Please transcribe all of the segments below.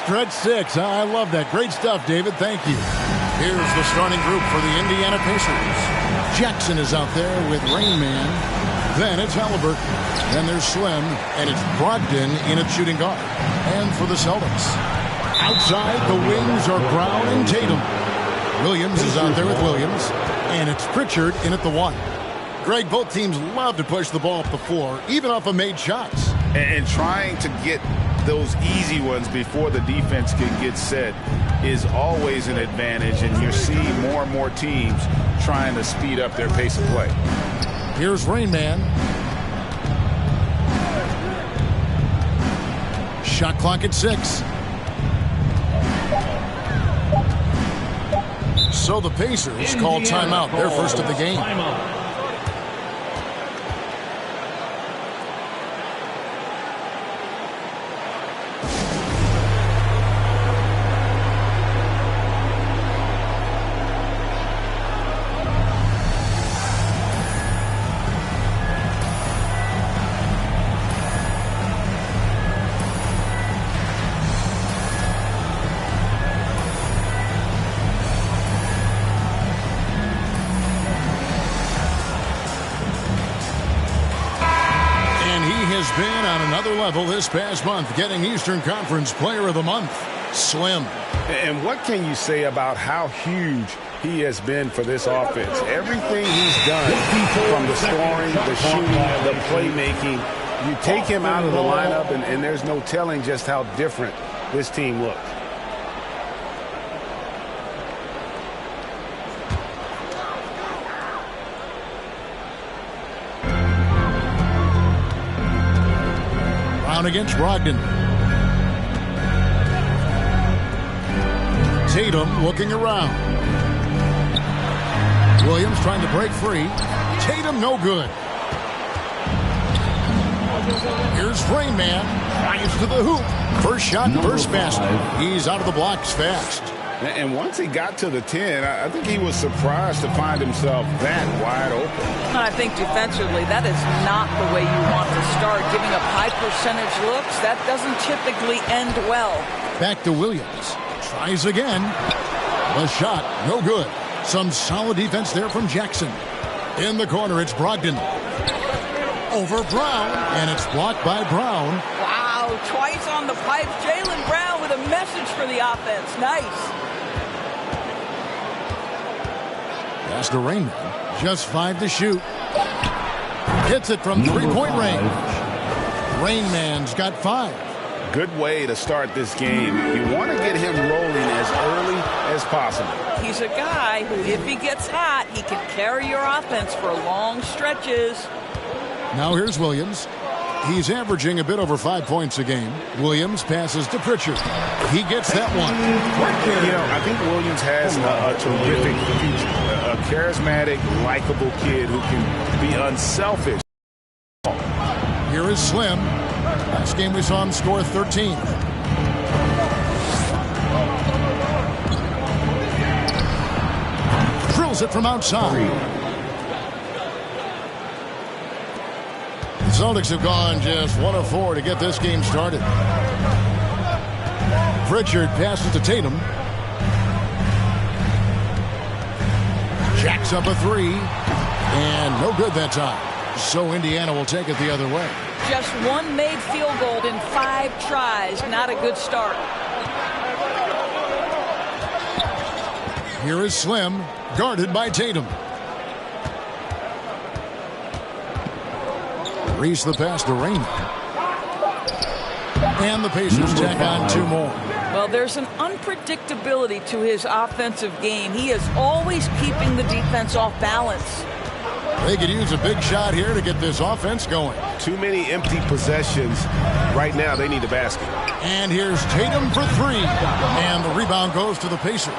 Stretch six. I love that. Great stuff, David. Thank you. Here's the starting group for the Indiana Pacers. Jackson is out there with Rain Man. Then it's Halliburton. Then there's Slim. And it's Brogdon in at shooting guard. And for the Celtics, outside the wings are Brown and Tatum. Williams is out there with Williams. And it's Pritchard in at the one. Greg, both teams love to push the ball up the floor, even off of made shots. And trying to get those easy ones before the defense can get set is always an advantage, and you're seeing more and more teams trying to speed up their pace of play. Here's Rain Man. Shot clock at 6. So the Pacers call timeout, their first of the game. Been on another level this past month, getting Eastern Conference Player of the Month, Slim. And what can you say about how huge he has been for this offense? Everything he's done, from the scoring, the shooting, the playmaking, you take him out of the lineup, and there's no telling just how different this team looks. Against Brogdon. Tatum looking around. Williams trying to break free. Tatum no good. Here's Rain Man. Drives to the hoop. First shot, first basket. He's out of the blocks fast. And once he got to the 10, I think he was surprised to find himself that wide open. I think defensively, that is not the way you want to start. Giving up high percentage looks, that doesn't typically end well. Back to Williams. Tries again. The shot, no good. Some solid defense there from Jackson. In the corner, it's Brogdon. Over Brown, and it's blocked by Brown. Wow, twice on the pipe. Jaylen Brown with a message for the offense. Nice. Pass to Rain Man. Just 5 to shoot. Hits it from three-point range. Rain Man's got 5. Good way to start this game. You want to get him rolling as early as possible. He's a guy who, if he gets hot, he can carry your offense for long stretches. Now here's Williams. He's averaging a bit over 5 points a game. Williams passes to Pritchard. He gets that one. You know, I think Williams has a terrific future. A charismatic, likable kid who can be unselfish. Here is Slim. Last game we saw him score 13. Drills it from outside. The Celtics have gone just 1 of 4 to get this game started. Pritchard passes to Tatum. Jacks up a 3. And no good that time. So Indiana will take it the other way. Just one made field goal in 5 tries. Not a good start. Here is Slim, guarded by Tatum. Reese the pass to Rain. And the Pacers tack on 2 more. Well, there's an unpredictability to his offensive game. He is always keeping the defense off balance. They could use a big shot here to get this offense going. Too many empty possessions. Right now, they need a basket. And here's Tatum for 3. And the rebound goes to the Pacers.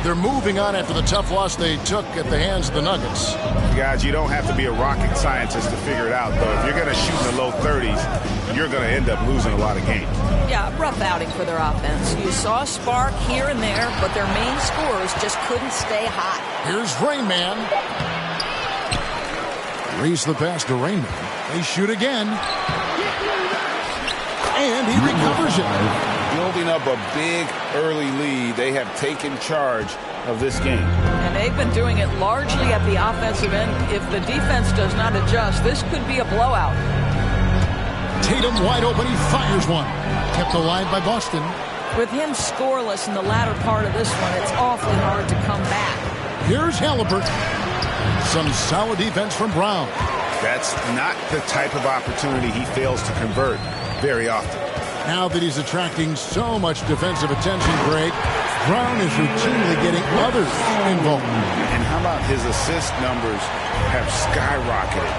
They're moving on after the tough loss they took at the hands of the Nuggets. Guys, you don't have to be a rocket scientist to figure it out, though. If you're going to shoot in the low 30s, you're going to end up losing a lot of games. Yeah, rough outing for their offense. You saw a spark here and there, but their main scorers just couldn't stay hot. Here's Rain Man. Reese the pass to Rain Man. They shoot again. And he recovers it. building up a big early lead. They have taken charge of this game. And they've been doing it largely at the offensive end. If the defense does not adjust, this could be a blowout. Tatum wide open. He fires one. Kept alive by Boston. With him scoreless in the latter part of this one, it's awfully hard to come back. Here's Halliburton. Some solid defense from Brown. That's not the type of opportunity he fails to convert very often. Now that he's attracting so much defensive attention, Greg, Brown is routinely getting others involved. And how about his assist numbers have skyrocketed?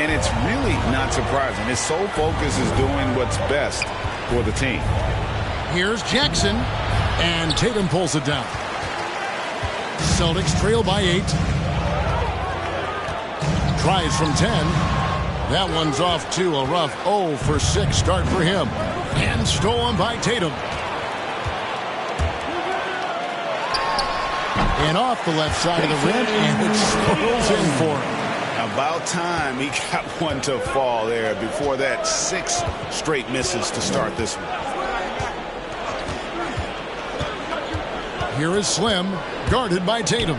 And it's really not surprising. His sole focus is doing what's best for the team. Here's Jackson, and Tatum pulls it down. Celtics trail by 8. Tries from 10. That one's off to a rough 0 for 6 start for him. And stolen by Tatum. And off the left side of the rim, and it swirls in for him. About time he got one to fall there. Before that, 6 straight misses to start this one. Here is Slim, guarded by Tatum.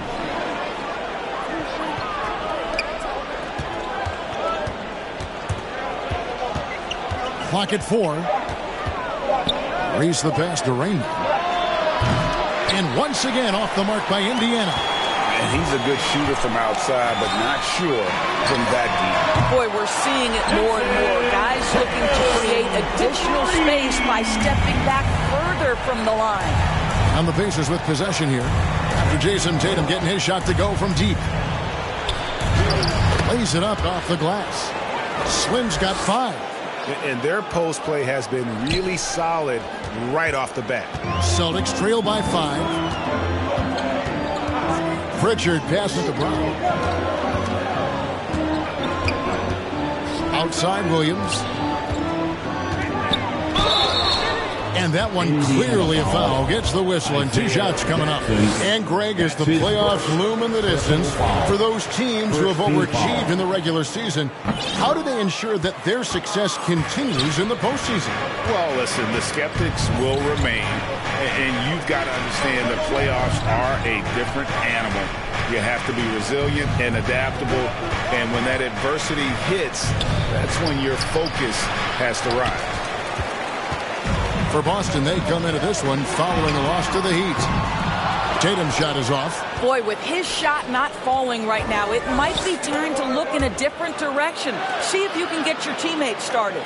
Clock at 4. Raise the pass to Raymond. And once again off the mark by Indiana. And he's a good shooter from outside, but not sure from that deep. Boy, we're seeing it more and more. Guys looking to create additional space by stepping back further from the line. And the Pacers with possession here. After Jason Tatum getting his shot to go from deep. Lays it up off the glass. Slim's got 5. And their post play has been really solid right off the bat. Celtics trail by 5. Pritchard passes to Brown. Outside Williams. And that one clearly a foul. Gets the whistle and 2 shots coming up. And Greg, as the playoffs loom in the distance, for those teams who have overachieved in the regular season, how do they ensure that their success continues in the postseason? Well, listen, the skeptics will remain. And you've got to understand the playoffs are a different animal. You have to be resilient and adaptable. And when that adversity hits, that's when your focus has to rise. For Boston, they come into this one following a loss to the Heat. Tatum's shot is off. Boy, with his shot not falling right now, it might be time to look in a different direction. See if you can get your teammates started.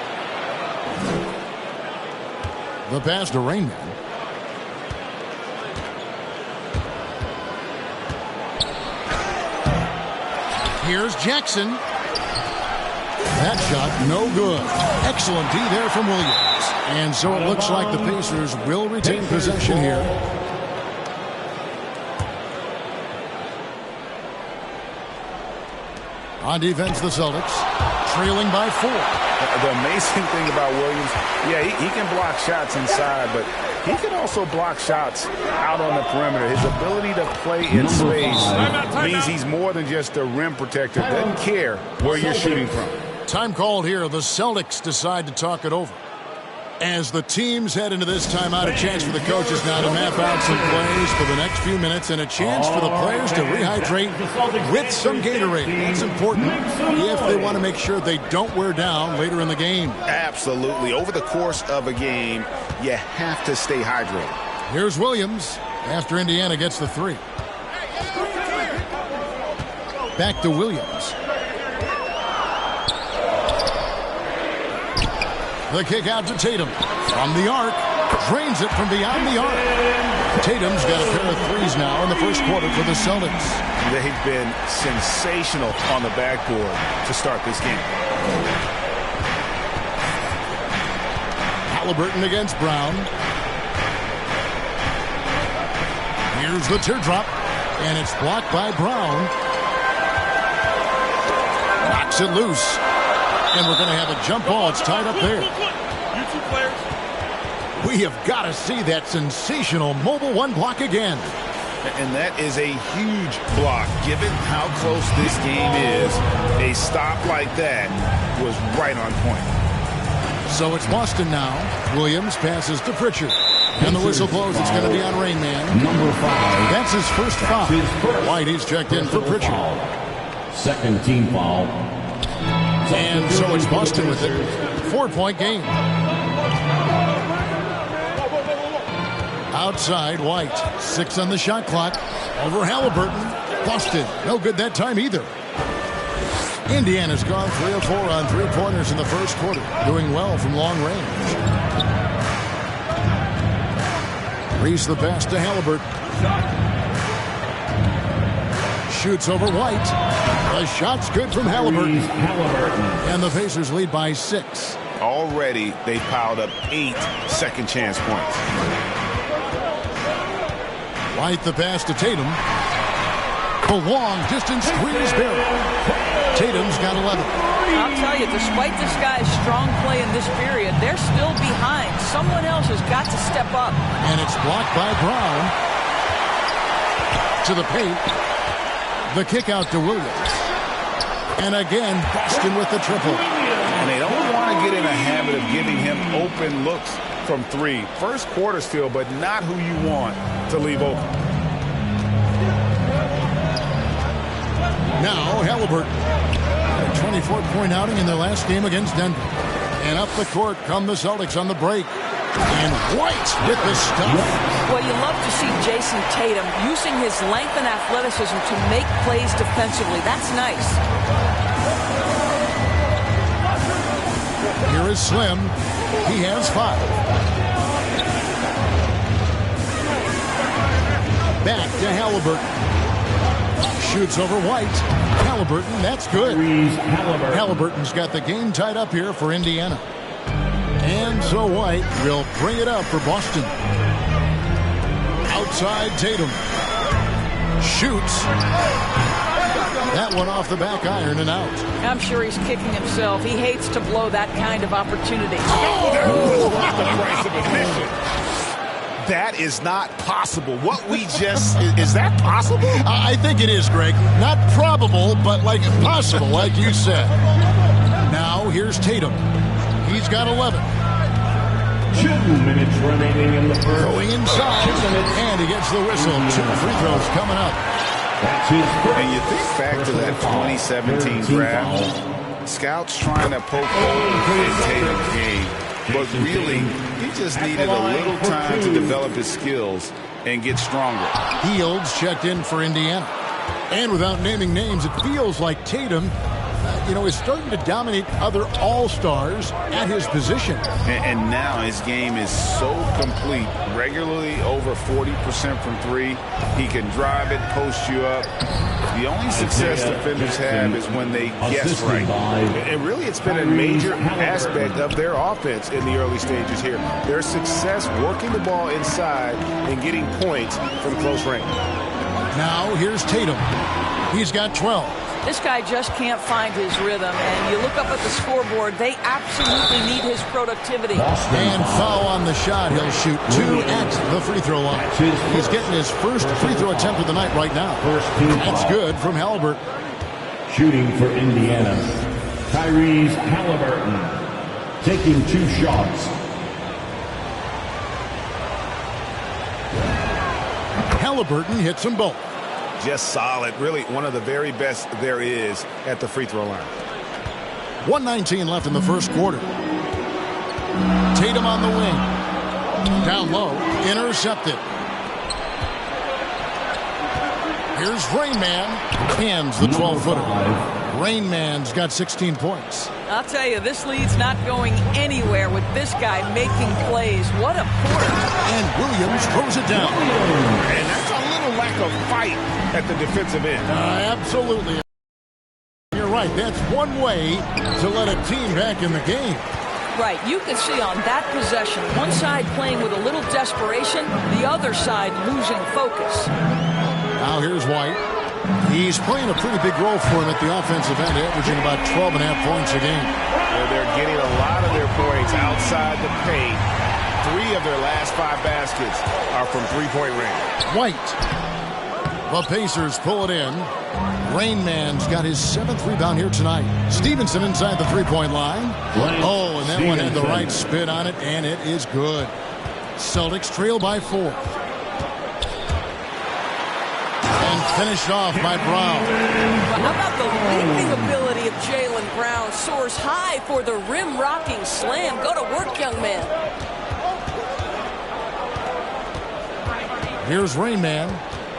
The pass to Raymond. Here's Jackson. That shot, no good. Excellent D there from Williams. And so it looks like the Pacers will retain possession here. On defense, the Celtics trailing by 4. The amazing thing about Williams, yeah, he can block shots inside, but he can also block shots out on the perimeter. His ability to play in space means he's more than just a rim protector. Doesn't care where you're shooting from. Time called here. The Celtics decide to talk it over. As the teams head into this timeout, a chance for the coaches now to map out some plays for the next few minutes and a chance for the players to rehydrate with some Gatorade. It's important if they want to make sure they don't wear down later in the game. Absolutely. Over the course of a game, you have to stay hydrated. Here's Williams after Indiana gets the 3. Back to Williams. The kick out to Tatum. From the arc. Drains it from beyond the arc. Tatum's got a pair of 3s now in the first quarter for the Celtics. They've been sensational on the backboard to start this game. Halliburton against Brown. Here's the teardrop. And it's blocked by Brown. Knocks it loose. And we're going to have a jump ball. It's tied up there. You 2 players. We have got to see that sensational mobile 1 block again. And that is a huge block. Given how close this game is, a stop like that was right on point. So it's Boston now. Williams passes to Pritchard. And the whistle blows. It's going to be on Rain Man. Number 5. That's his first foul. White, he's checked in for Pritchard. Second team foul. And so it's Boston with it. 4-point game. Outside, White. 6 on the shot clock. Over Halliburton. Boston. No good that time either. Indiana's gone 3 of 4 on three-pointers in the first quarter. Doing well from long range. Reese the pass to Halliburton. Shoots over White. The shot's good from Halliburton. And the Pacers lead by 6. Already, they piled up 8 second chance points. White the pass to Tatum. A long distance squeeze barrel. Tatum's got 11. I'll tell you, despite this guy's strong play in this period, they're still behind. Someone else has got to step up. And it's blocked by Brown. To the paint. The kick out to Williams. And again, Boston with the triple. And they don't want to get in a habit of giving him open looks from 3. First quarter still, but not who you want to leave open. Now Halliburton. A 24-point outing in their last game against Denver. And up the court come the Celtics on the break. And White with the stuff. Well, you love to see Jason Tatum using his length and athleticism to make plays defensively. That's nice. Here is Slim. He has 5. Back to Halliburton. Shoots over White. Halliburton, that's good. Halliburton's got the game tied up here for Indiana. And so White will bring it up for Boston. Outside Tatum. Shoots. That one off the back iron and out. I'm sure he's kicking himself. He hates to blow that kind of opportunity. Oh, that was worth the price of admission. That is not possible. What we just... is that possible? I think it is, Greg. Not probable, but like possible, like you said. Now, here's Tatum. He's got 11. 2 minutes remaining in the first. Going inside, and he gets the whistle. 2 free throws coming up. That's his first. And you think back to that 2017 draft, scouts trying to poke holes in Tatum's game, but really, he just needed a little time to develop his skills and get stronger. Fields checked in for Indiana. And without naming names, it feels like Tatum, is starting to dominate other all-stars at his position. And now his game is so complete. Regularly over 40% from 3. He can drive it, post you up. The only success defenders have is when they guess right. And really, it's been a major aspect of their offense in the early stages here. Their success working the ball inside and getting points from close range. Now, here's Tatum. He's got 12. This guy just can't find his rhythm, and you look up at the scoreboard, they absolutely need his productivity. And foul on the shot. He'll shoot 2 at the free throw line. He's getting his first free throw attempt of the night right now. That's good from Halliburton. Shooting for Indiana, Tyrese Halliburton, taking 2 shots. Halliburton hits them both. Just solid. Really one of the very best there is at the free throw line. 1:19 left in the first quarter. Tatum on the wing. Down low. Intercepted. Here's Rain Man. Hands the 12-footer. Rain Man's got 16 points. I'll tell you, this lead's not going anywhere with this guy making plays. What a quarter. And Williams throws it down. And that's a little lack of fight at the defensive end. Absolutely. You're right. That's one way to let a team back in the game. Right. You can see on that possession, one side playing with a little desperation, the other side losing focus. Now here's White. He's playing a pretty big role for him at the offensive end, averaging about 12.5 points a game. Well, they're getting a lot of their points outside the paint. 3 of their last 5 baskets are from three-point range. White. The Pacers pull it in. Rain Man's got his 7th rebound here tonight. Stevenson inside the three-point line. Oh, and that one had the right spin on it, and it is good. Celtics trail by 4. And finished off by Brown. Well, how about the leaping ability of Jaylen Brown? Soars high for the rim-rocking slam. Go to work, young man. Here's Rain Man.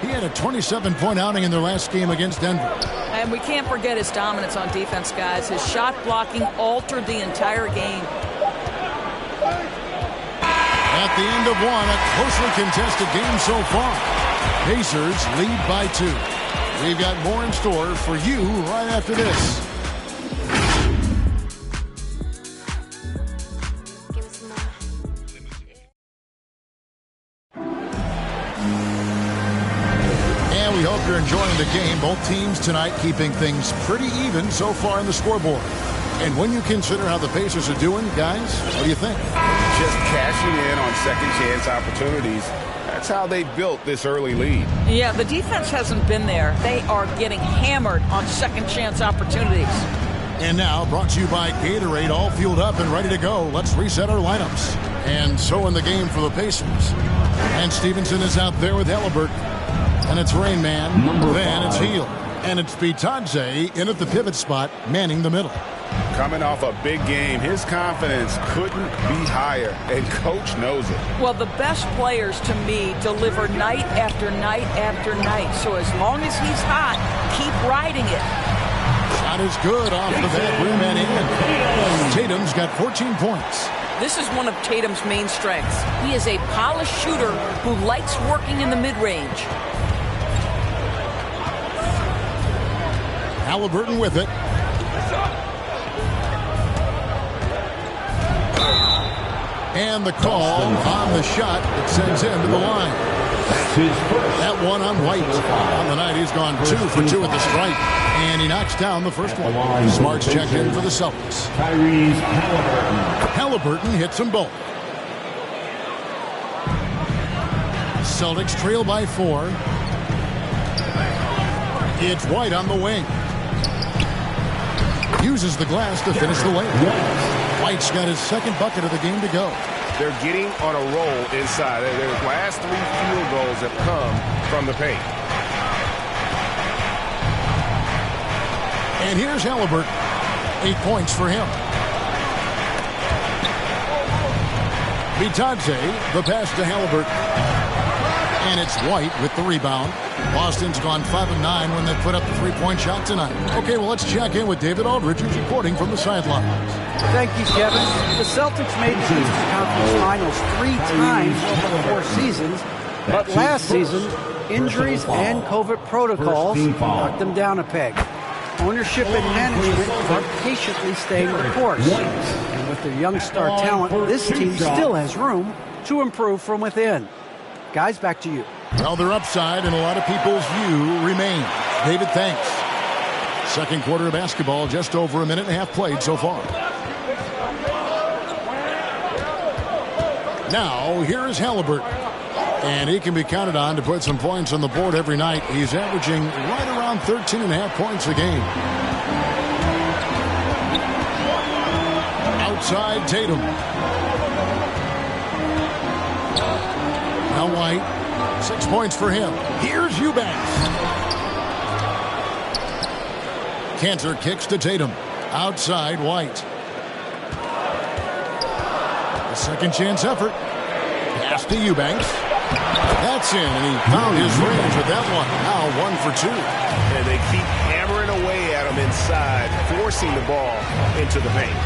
He had a 27-point outing in their last game against Denver. And we can't forget his dominance on defense, guys. His shot blocking altered the entire game. At the end of one, a closely contested game so far. Pacers lead by 2. We've got more in store for you right after this. And we hope you're enjoying the game. Both teams tonight keeping things pretty even so far in the scoreboard. And when you consider how the Pacers are doing, guys, what do you think? Just cashing in on second chance opportunities. That's how they built this early lead. Yeah, the defense hasn't been there. They are getting hammered on second chance opportunities. And now, brought to you by Gatorade, all fueled up and ready to go. Let's reset our lineups. And so in the game for the Pacers. And Stevenson is out there with Halliburton. And it's Rain Man. Then it's Hield. And it's Bitadze in at the pivot spot, manning the middle. Coming off a big game, his confidence couldn't be higher, and Coach knows it. Well, the best players, to me, deliver night after night after night. So as long as he's hot, keep riding it. Shot is good off the bat, rim and in. Tatum's got 14 points. This is one of Tatum's main strengths. He is a polished shooter who likes working in the mid-range. Halliburton with it. And the call on the shot that sends him to the line. That one on White. On the night, he's gone 2 for 2 at the stripe. And he knocks down the first one. Smart's checked in for the Celtics. Halliburton hits them both. Celtics trail by 4. It's White on the wing. Uses the glass to finish the layup. White's got his second bucket of the game to go. They're getting on a roll inside. Their last 3 field goals have come from the paint. And here's Halliburton. 8 points for him. Bitadze, the pass to Halliburton. And it's White with the rebound. Boston's gone 5 of 9 when they put up the 3-point shot tonight. Okay, well, let's check in with David Aldridge, who's reporting from the sidelines. Thank you, Kevin. The Celtics made the Eastern Conference Finals 3 times over 4 seasons, but last season, injuries and COVID protocols knocked them down a peg. Ownership and management are patiently staying the course. And with their young star talent, this team still has room to improve from within. Guys, back to you. Well, their upside in a lot of people's view remains. David, thanks. Second quarter of basketball, just over a minute and a half played so far. Now, here is Halliburton. And he can be counted on to put some points on the board every night. He's averaging right around 13.5 points a game. Outside Tatum. Now White. 6 points for him. Here's Eubanks. Cantor kicks to Tatum. Outside White. A second chance effort. Pass to Eubanks. That's in, and he found his range with that one. Now 1 for 2. And they keep hammering away at him inside, forcing the ball into the paint.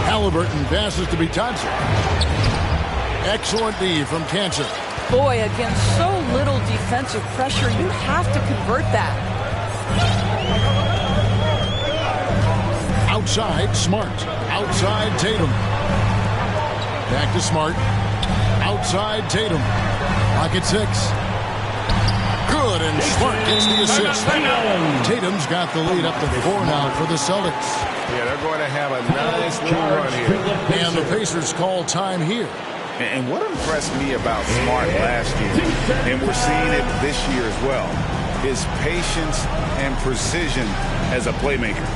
Halliburton passes to Bitadze. Excellent D from Cantor. Boy, against so little defensive pressure, you have to convert that. Outside, Smart. Outside, Tatum. Back to Smart. Outside, Tatum. Pocket 6. Good, and Smart gets the assist. Tatum's got the lead up to 4 now for the Celtics. Yeah, they're going to have a nice little run here. And the Pacers call time here. And what impressed me about Smart last year, and we're seeing it this year as well, is patience and precision as a playmaker.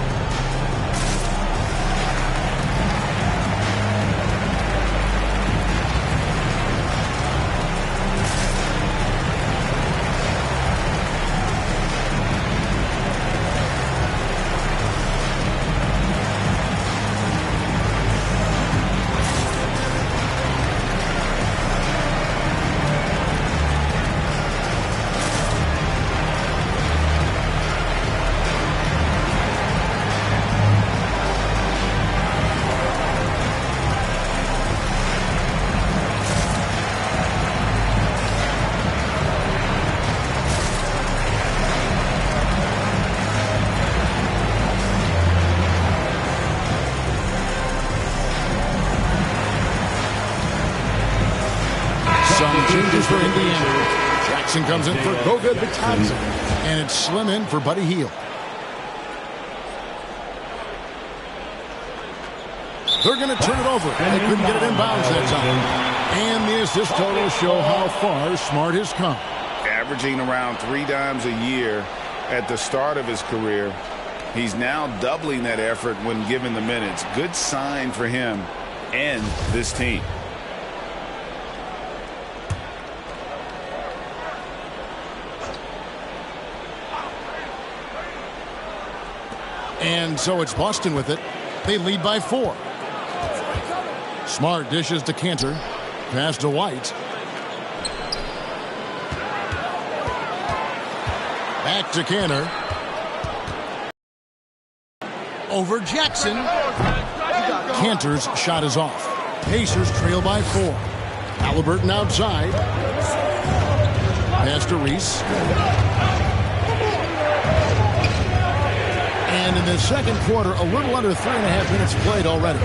Changes for Indiana. Jackson comes in for Goga Bitadze. And it's Slim in for Buddy Hield. They're going to turn it over. They couldn't get it in bounds that time. And the assist totals show how far Smart has come. Averaging around 3 dimes a year at the start of his career. He's now doubling that effort when given the minutes. Good sign for him and this team. And so it's Boston with it. They lead by 4. Smart dishes to Cantor. Pass to White. Back to Cantor. Over Jackson. Cantor's shot is off. Pacers trail by 4. Halliburton outside. Pass to Reese. And in the second quarter, a little under 3.5 minutes played already.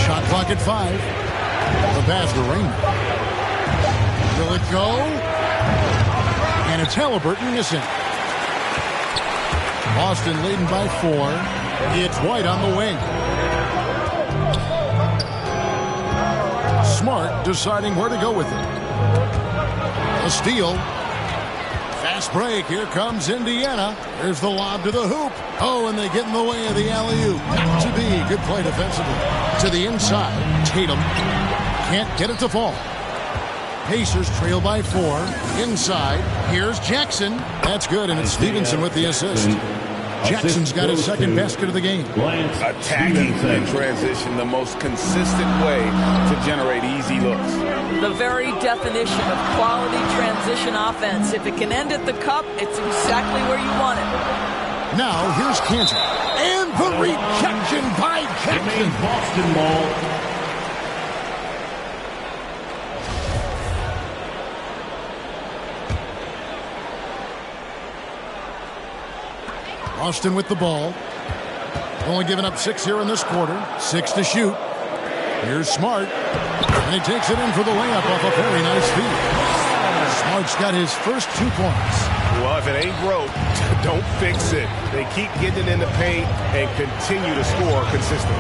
Shot clock at 5. The pass to Raymond. Will it go? And it's Halliburton missing. Boston leading by 4. It's White on the wing. Smart deciding where to go with it. A steal. Fast break. Here comes Indiana. There's the lob to the hoop. Oh, and they get in the way of the alley-oop. Got to be. Good play defensively. To the inside. Tatum can't get it to fall. Pacers trail by 4. Inside. Here's Jackson. That's good, and it's Stevenson with the assist. Jackson's got his second basket of the game. Attacking in transition, the most consistent way to generate easy looks. The very definition of quality transition offense. If it can end at the cup, it's exactly where you want it. Now, here's Kansas. And the rejection by Jackson. Boston ball. Boston with the ball. Only giving up 6 here in this quarter. 6 to shoot. Here's Smart. And he takes it in for the layup off a very nice feed. Smart's got his first 2 points. Well, if it ain't broke, don't fix it. They keep getting it in the paint and continue to score consistently.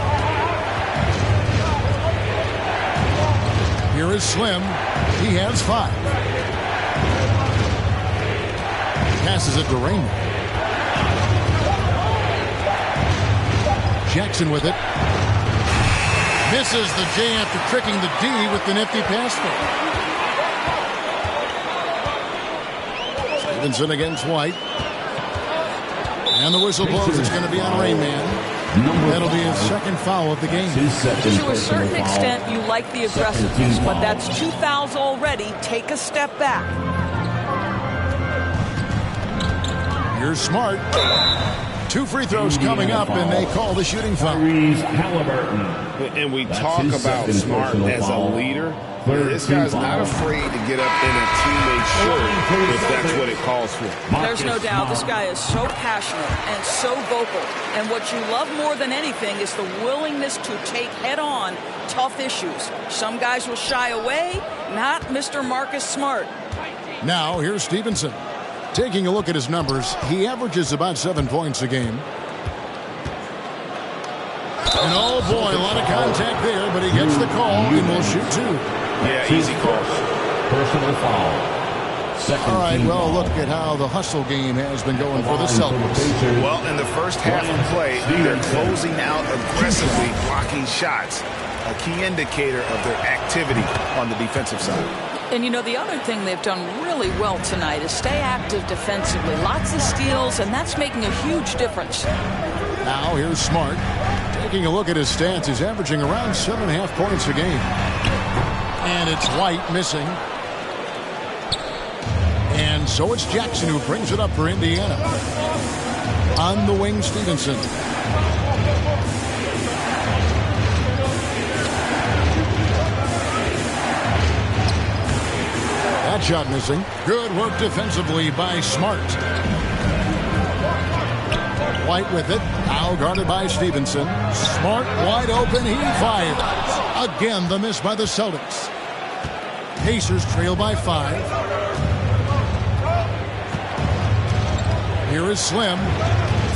Here is Slim. He has 5. Passes it to Raymond. Jackson with it. Misses the J after tricking the D with the nifty pass throw. Stevenson against White. And the whistle blows. It's going to be on Rayman. That'll be his second foul of the game. To a certain extent, you like the aggressiveness, but that's 2 fouls already. Take a step back. Here's Smart. 2 free throws coming up, and they call the shooting foul. And we talk about Smart as a leader. This guy's not afraid to get up in a teammate's shirt if that's what it calls for. There's no doubt this guy is so passionate and so vocal. And what you love more than anything is the willingness to take head-on tough issues. Some guys will shy away, not Mr. Marcus Smart. Now, here's Stevenson. Taking a look at his numbers, he averages about 7 points a game. And oh boy, a lot of contact there, but he gets the call and will shoot two. Yeah, easy call. Personal foul. All right, well, look at how the hustle game has been going for the Celtics. Well, in the first half of play, they're closing out aggressively, blocking shots. A key indicator of their activity on the defensive side. And, you know, the other thing they've done really well tonight is stay active defensively. Lots of steals, and that's making a huge difference. Now, here's Smart. Taking a look at his stats, he's averaging around 7.5 points a game. And it's White missing. And so it's Jackson who brings it up for Indiana. On the wing, Stevenson. That shot missing. Good work defensively by Smart. White with it. Now guarded by Stevenson. Smart wide open. He fires. Again, the miss by the Celtics. Pacers trail by 5. Here is Slim.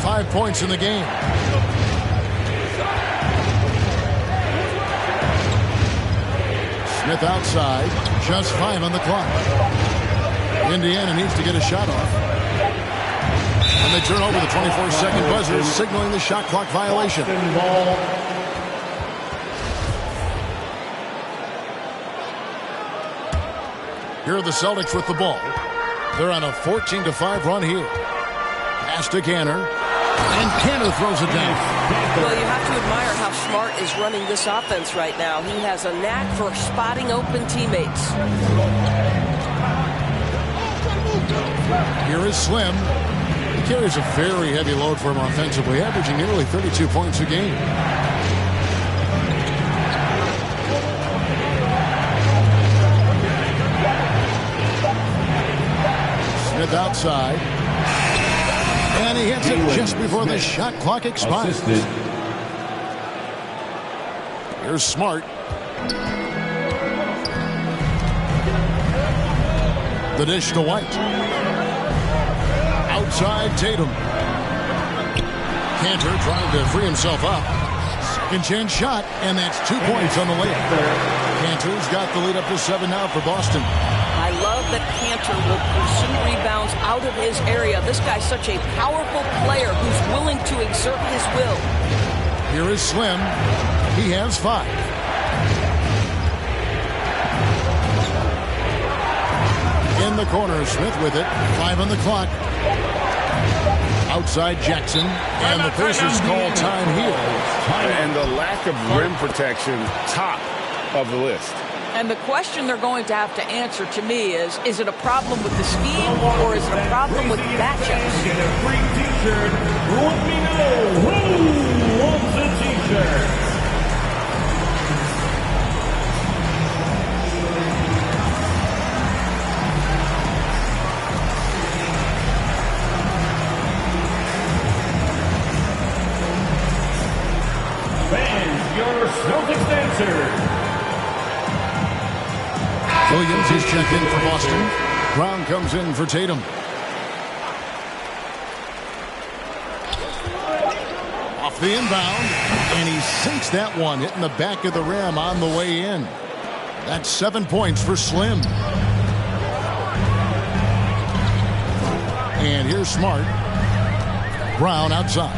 5 points in the game. Smith outside. Just 5 on the clock. Indiana needs to get a shot off. And they turn over the 24-second buzzer, signaling the shot clock violation. Here are the Celtics with the ball. They're on a 14-5 run here. Pass to Canner. And Canner throws it down. Well, you have to admire how Smart is running this offense right now. He has a knack for spotting open teammates. Here is Slim. He carries a very heavy load for him offensively, averaging nearly 32 points a game. Smith outside. And he hits it just before the shot clock expires. Here's Smart. The dish to White. Outside Tatum. Cantor trying to free himself up. Second chance shot, and that's 2 points on the layup. Cantor's got the lead up to 7 now for Boston. I love that Cantor will pursue rebounds out of his area. This guy's such a powerful player who's willing to exert his will. Here is Slim. He has 5. In the corner, Smith with it. 5 on the clock. Outside Jackson. And the Pacers call time here. And the lack of rim protection, top of the list. And the question they're going to have to answer to me is it a problem with the scheme or is it a problem with matchups? Get a free t-shirt. Let me know who wants a t-shirt. Fans, your Celtics dancer. Williams is checked in for Boston. Brown comes in for Tatum. Off the inbound, and he sinks that one, hitting the back of the rim on the way in. That's 7 points for Slim. And here's Smart. Brown outside.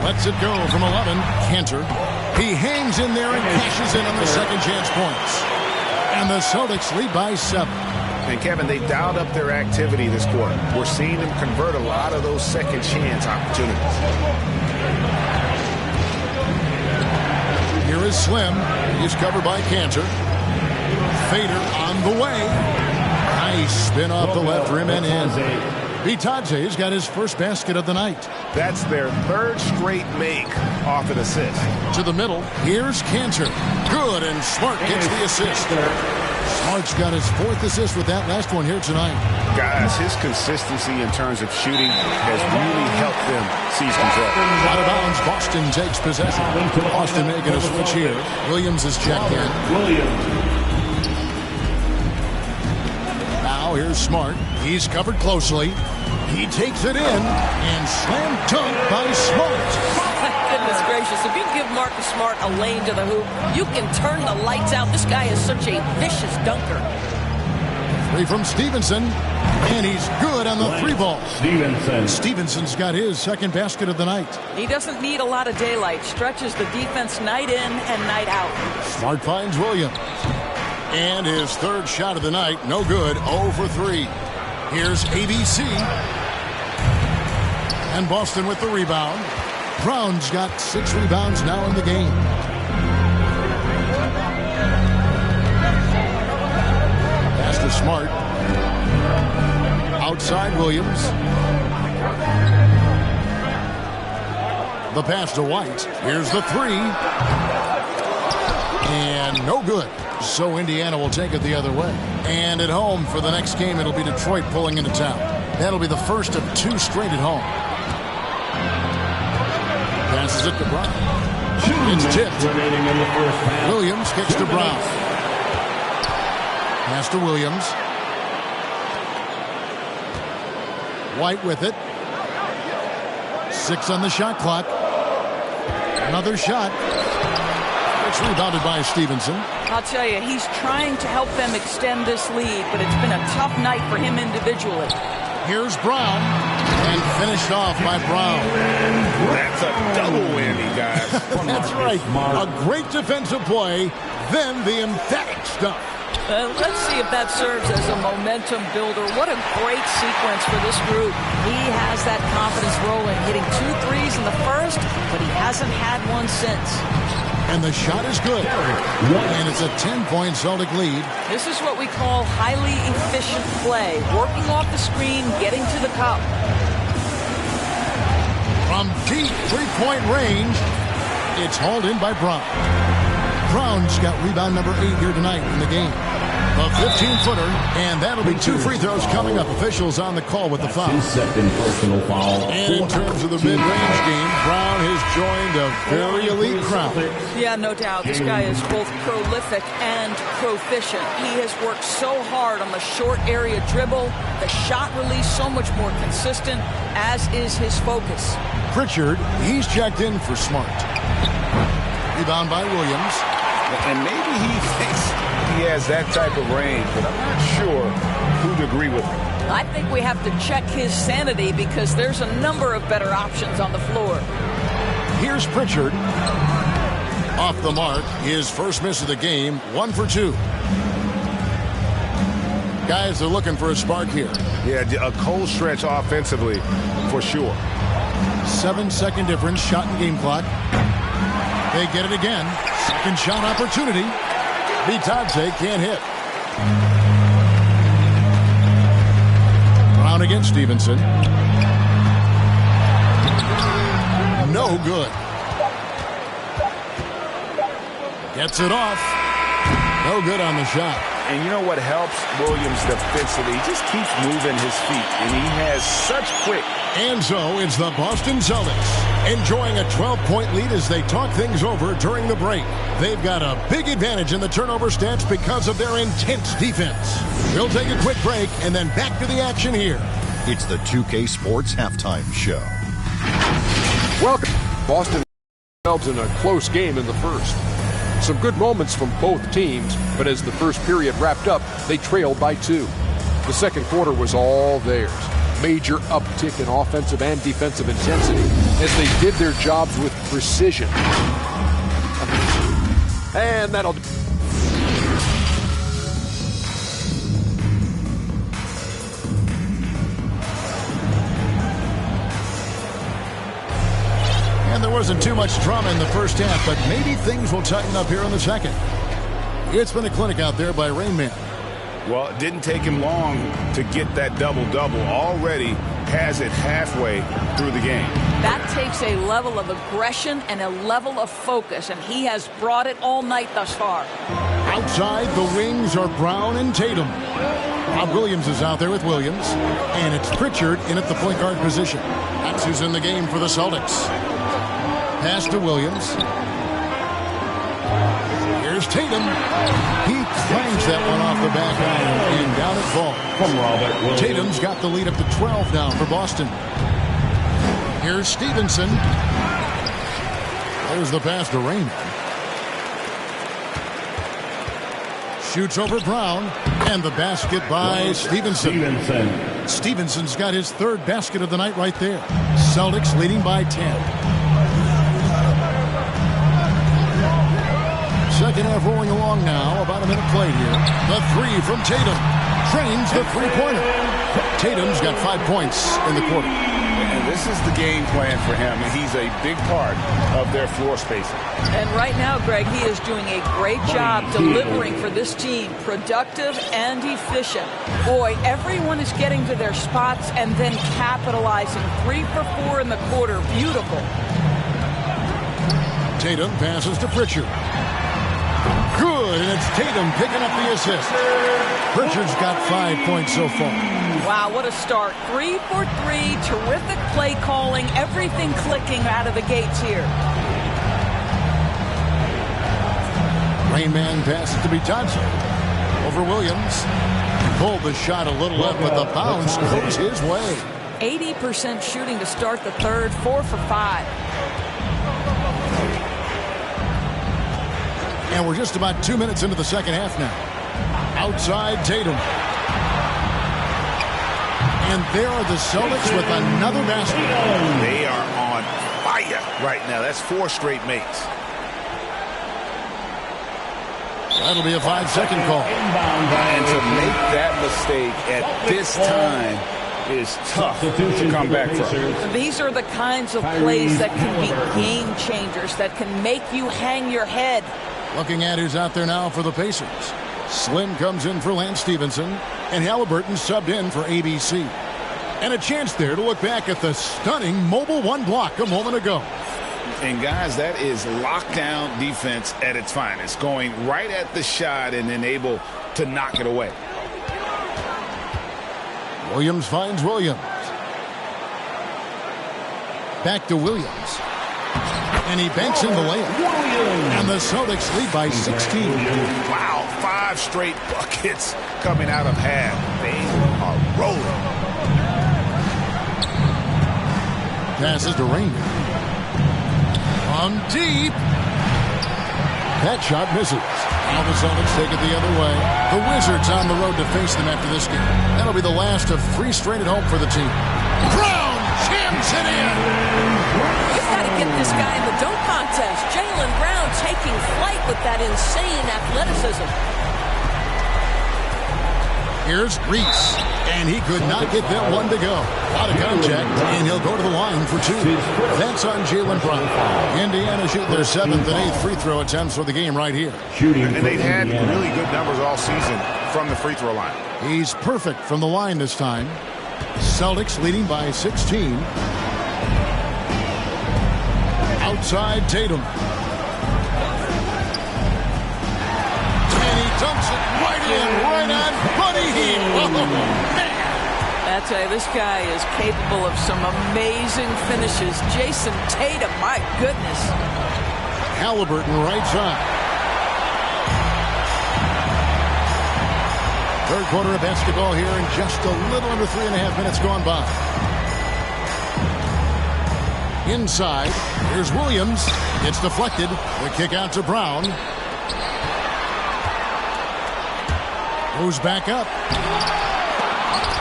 Lets it go from 11. Cantor. He hangs in there and cashes in on the second chance points. And the Celtics lead by 7. And Kevin, they dialed up their activity this quarter. We're seeing them convert a lot of those second chance opportunities. Here is Slim. He's covered by Cantor. Fader on the way. Nice spin off the left rim and in. Bitadze's got his first basket of the night. That's their third straight make off an assist. To the middle, here's Cantor. Good, and Smart gets the assist. Smart's got his 4th assist with that last one here tonight. Guys, his consistency in terms of shooting has really helped them seize control. Out of bounds, Boston takes possession. Boston making a switch here. Williams is checked in. Now here's Smart. He's covered closely. He takes it in and slam dunk by Smart. Goodness gracious, if you give Marcus Smart a lane to the hoop, you can turn the lights out. This guy is such a vicious dunker. Three from Stevenson, and he's good on the three ball. Stevenson's got his second basket of the night. He doesn't need a lot of daylight. Stretches the defense night in and night out. Smart finds Williams. And his third shot of the night, no good, 0 for 3. Here's ABC. And Boston with the rebound. Brown's got 6 rebounds now in the game. Pass to Smart. Outside Williams. The pass to White. Here's the three. And no good. So Indiana will take it the other way. And at home for the next game, it'll be Detroit pulling into town. That'll be the first of 2 straight at home. Passes it to Brown. It's tipped. Williams kicks to Brown. Pass to Williams. White with it. 6 on the shot clock. Another shot. It's rebounded by Stevenson. I'll tell you, he's trying to help them extend this lead, but it's been a tough night for him individually. Here's Brown, and finished off by Brown. That's a double whammy, guys. That's right. A great defensive play, then the emphatic stuff. Let's see if that serves as a momentum builder. What a great sequence for this group. He has that confidence rolling, hitting 2 threes in the first, but he hasn't had one since. And the shot is good. And it's a 10-point Celtic lead. This is what we call highly efficient play. Working off the screen, getting to the cup. From deep three-point range, it's hauled in by Brown. Brown's got rebound number 8 here tonight in the game. A 15-footer, and that'll be 2 free throws coming up. Officials on the call with the foul. His second personal foul. And in terms of the mid-range game, Brown has joined a very elite crowd. Yeah, no doubt. This guy is both prolific and proficient. He has worked so hard on the short area dribble, the shot release so much more consistent, as is his focus. Pritchard, he's checked in for Smart. Rebound by Williams. And maybe he thinks he has that type of range, but I'm not sure who'd agree with him. I think we have to check his sanity because there's a number of better options on the floor. Here's Pritchard. Off the mark, his first miss of the game, 1 for 2. Guys are looking for a spark here. Yeah, a cold stretch offensively, for sure. 7-second difference, shot and game clock. They get it again. Second shot opportunity. Bitadze can't hit. Brown against Stevenson. No good. Gets it off. No good on the shot. And you know what helps Williams defensively? He just keeps moving his feet, and he has such quick. And so it's the Boston Celtics enjoying a 12-point lead as they talk things over during the break. They've got a big advantage in the turnover stats because of their intense defense. We'll take a quick break and then back to the action here. It's the 2K Sports Halftime Show. Welcome. Boston themselves in a close game in the first. Some good moments from both teams, but as the first period wrapped up, they trailed by 2. The second quarter was all theirs. Major uptick in offensive and defensive intensity as they did their jobs with precision. And that'll... And there wasn't too much drama in the first half, but maybe things will tighten up here in the second. It's been a clinic out there by Rain Man. Well, it didn't take him long to get that double-double. Already has it halfway through the game. That takes a level of aggression and a level of focus, and he has brought it all night thus far. Outside, the wings are Brown and Tatum. Bob Williams is out there with Williams, and it's Pritchard in at the point guard position. That's who's in the game for the Celtics. Pass to Williams. Here's Tatum. He clangs that one off the back iron and down it falls. From Robert Williams. Tatum's got the lead up to 12 now for Boston. Here's Stevenson. There's the pass to Raymond. Shoots over Brown. And the basket by Stevenson. Stevenson's got his third basket of the night right there. Celtics leading by 10. Second half rolling along now. About a minute played here. The three from Tatum. Drains the three-pointer. Tatum's got 5 points in the quarter. And this is the game plan for him. He's a big part of their floor spacing. And right now, Greg, he is doing a great job delivering for this team. Productive and efficient. Boy, everyone is getting to their spots and then capitalizing. 3 for 4 in the quarter. Beautiful. Tatum passes to Pritchard. Good, and it's Tatum picking up the assist. Pritchard's got 5 points so far. Wow, what a start. 3 for 3, terrific play calling, everything clicking out of the gates here. Rainman passes to Johnson. Over Williams. Pulled the shot a little up, but the bounce goes his way. 80% shooting to start the third, 4 for 5. And we're just about 2 minutes into the second half now. Outside Tatum. And there are the Celtics with another basket. They are on fire right now. That's 4 straight makes. That'll be a 5-second call. And to make that mistake at this time is tough to come back from. These are the kinds of plays that can be game changers, that can make you hang your head. Looking at who's out there now for the Pacers. Slim comes in for Lance Stevenson, and Halliburton subbed in for ABC. And a chance there to look back at the stunning mobile one block a moment ago. And guys, that is lockdown defense at its finest. Going right at the shot and then able to knock it away. Williams finds Williams. Back to Williams. And he banks in the layup. And the Celtics lead by 16. Wow, 5 straight buckets coming out of half. They are rolling. Passes to Raymond. From deep. That shot misses. Now the Celtics take it the other way. The Wizards on the road to face them after this game. That'll be the last of 3 straight at home for the team. Brown jams it in. You've got to get this guy in the dunk contest. Jaylen Brown taking flight with that insane athleticism. Here's Reese, and he could not get that one to go. Out of contact, and he'll go to the line for 2. That's on Jaylen Brown. Indiana shoot their 7th and 8th free throw attempts for the game right here. And they've had really good numbers all season from the free throw line. He's perfect from the line this time. Celtics leading by 16. Outside Tatum. And he dumps it right in, right on Buddy Hield. Oh, man. I tell you, this guy is capable of some amazing finishes. Jason Tatum, my goodness. Halliburton right side. Third quarter of basketball here in just a little under 3.5 minutes gone by. Inside, here's Williams. It's deflected. The kick out to Brown. Goes back up.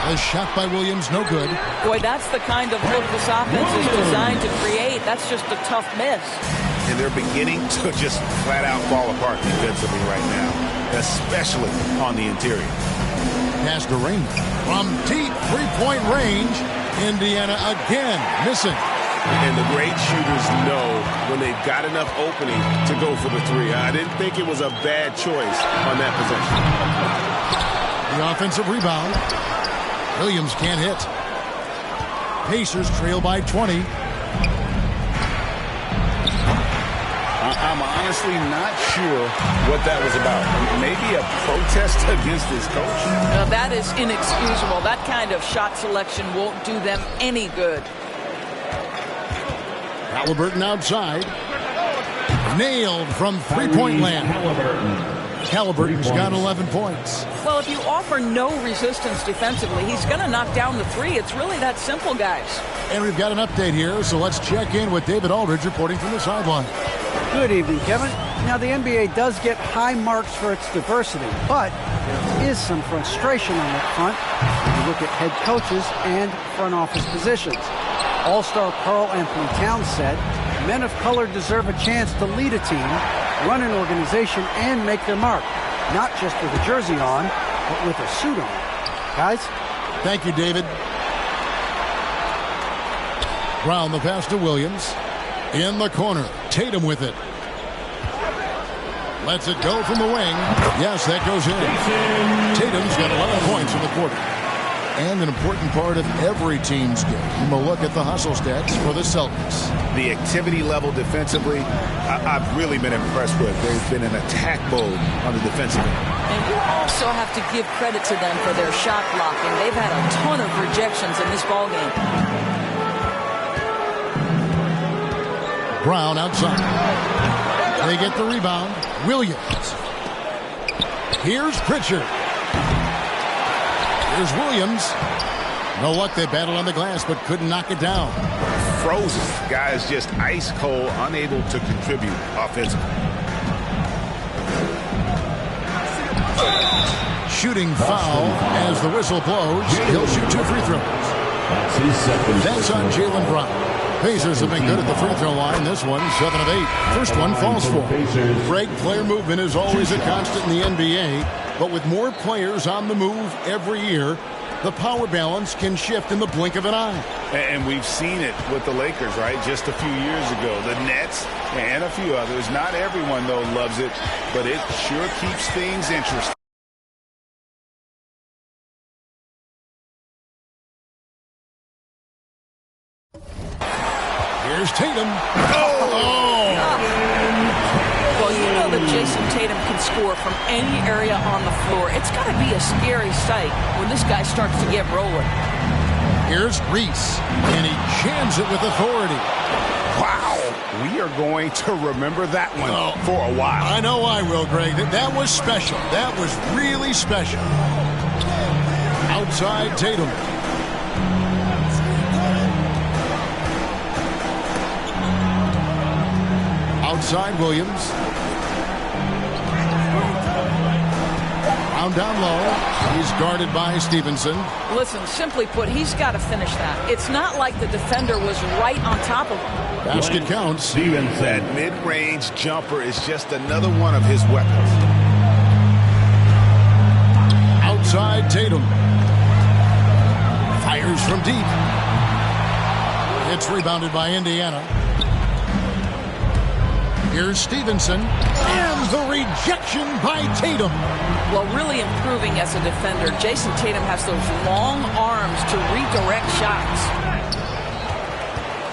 The shot by Williams, no good. Boy, that's the kind of look this offense is designed to create. That's just a tough miss. And they're beginning to just flat out fall apart defensively right now, especially on the interior. Pass to Raymond. From deep three-point range, Indiana again missing. And the great shooters know when they've got enough opening to go for the 3. I didn't think it was a bad choice on that possession. The offensive rebound. Williams can't hit. Pacers trail by 20. I'm honestly not sure what that was about. Maybe a protest against his coach? Now, that is inexcusable. That kind of shot selection won't do them any good. Halliburton outside. Nailed from three-point land. Halliburton's got 11 points. Well, if you offer no resistance defensively, he's going to knock down the three. It's really that simple, guys. And we've got an update here, so let's check in with David Aldridge reporting from the sideline. Good evening, Kevin. Now, the NBA does get high marks for its diversity, but there is some frustration on that front when you look at head coaches and front office positions. All-star Karl Anthony Towns said, men of color deserve a chance to lead a team, run an organization, and make their mark. Not just with a jersey on, but with a suit on. Guys? Thank you, David. Brown the pass to Williams. In the corner. Tatum with it. Lets it go from the wing. Yes, that goes in. Tatum's got 11 points in the quarter. And an important part of every team's game. We'll look at the hustle stats for the Celtics. The activity level defensively, I've really been impressed with. They've been in attack mode on the defensive end. And you also have to give credit to them for their shot blocking. They've had a ton of rejections in this ballgame. Brown outside. They get the rebound. Williams. Here's Pritchard. Here's Williams. No luck. They battled on the glass, but couldn't knock it down. Frozen. Guys just ice cold, unable to contribute offensively. Shooting foul as the whistle blows. He'll shoot 2 free throws. That's on Jaylen Brown. Pacers have been good at the free throw line. This one, 7 of 8. First one falls for. Greg, player movement is always a constant in the NBA, but with more players on the move every year, the power balance can shift in the blink of an eye. And we've seen it with the Lakers, right? Just a few years ago. The Nets and a few others. Not everyone, though, loves it, but it sure keeps things interesting. Here's Tatum. Well, you know that Jason Tatum can score from any area on the floor. It's got to be a scary sight when this guy starts to get rolling. Here's Reese, and he jams it with authority. Wow. We are going to remember that one for a while. I know I will, Greg. That was special. That was really special. Outside Tatum. Outside Williams. Brown down low. He's guarded by Stevenson. Listen, simply put, he's got to finish that. It's not like the defender was right on top of him. Basket counts. Stevenson. That mid-range jumper is just another one of his weapons. Outside Tatum. Fires from deep. It's rebounded by Indiana. Here's Stevenson, and the rejection by Tatum. Well, really improving as a defender. Jason Tatum has those long arms to redirect shots.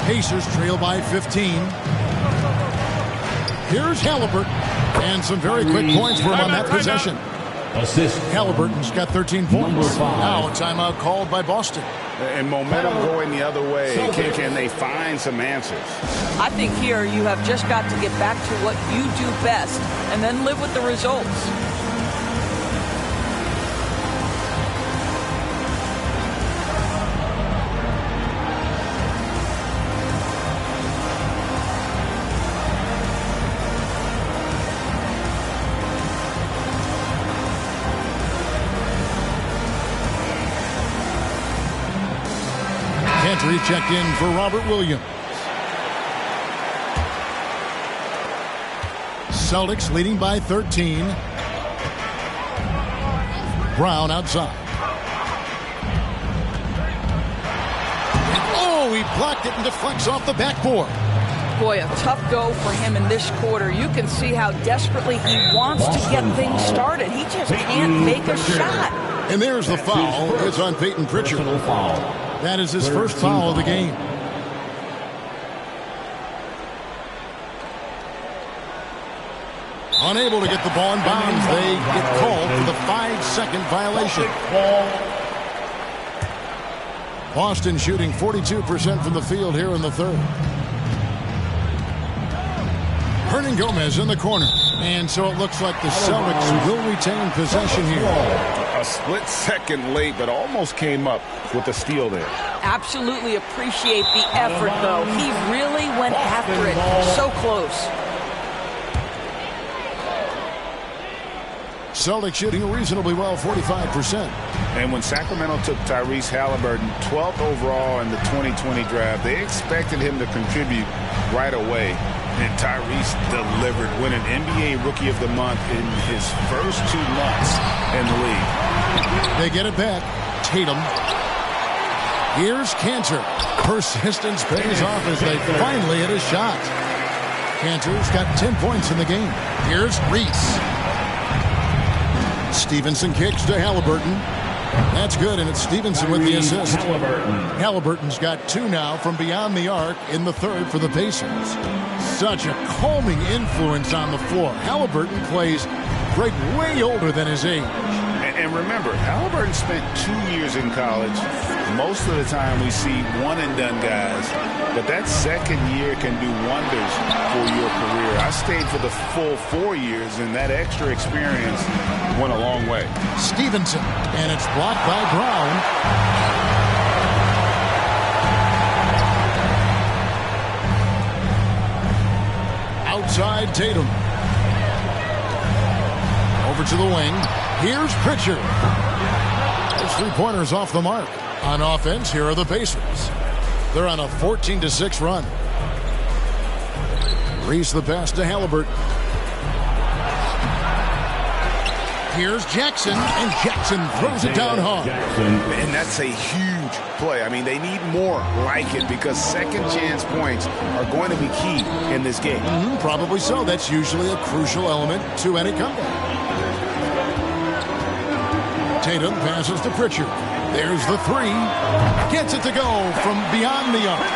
Pacers trail by 15. Here's Halliburton, and some very quick points for him on that possession. Assist. Halliburton's got 13 points. Now a timeout called by Boston. And momentum going the other way. Can they find some answers? I think here you have just got to get back to what you do best and then live with the results. Gentry checked in for Robert Williams. Celtics leading by 13. Brown outside. Oh, he blocked it and deflects off the backboard. Boy, a tough go for him in this quarter. You can see how desperately he wants to get things started. He just can't make a shot. And there's the foul. It's on Peyton Pritchard. That is his first foul of the game. Unable to get the ball in bounds. They get called for the 5-second violation. Boston shooting 42% from the field here in the third. Gomez in the corner. And so it looks like the Celtics will retain possession here. A split second late, but almost came up with a steal there. Absolutely appreciate the effort, though. He really went after it. So close. Celtics shooting reasonably well, 45%. And when Sacramento took Tyrese Halliburton 12th overall in the 2020 draft, they expected him to contribute right away. And Tyrese delivered, winning NBA Rookie of the Month in his first 2 months in the league. They get it back. Tatum. Here's Cantor. Persistence pays off as they finally hit a shot. Cantor's got 10 points in the game. Here's Reese. Stevenson kicks to Halliburton. That's good, and it's Stevenson with the assist. Halliburton's got 2 now from beyond the arc in the third for the Pacers. Such a calming influence on the floor. Halliburton plays great, way older than his age. And remember, Halliburton spent 2 years in college. Most of the time we see one-and-done guys, but that second year can do wonders for your career. I stayed for the full 4 years, and that extra experience went a long way. Stevenson, and it's blocked by Brown. Outside Tatum. Over to the wing. Here's Pritchard. Those 3-pointers off the mark. On offense, here are the Pacers. They're on a 14-6 run. Reese the pass to Halliburton. Here's Jackson, and Jackson throws it down hard. And that's a huge play. I mean, they need more like it because second chance points are going to be key in this game. Probably so. That's usually a crucial element to any comeback. Tatum passes to Pritchard. There's the 3. Gets it to go from beyond the arc.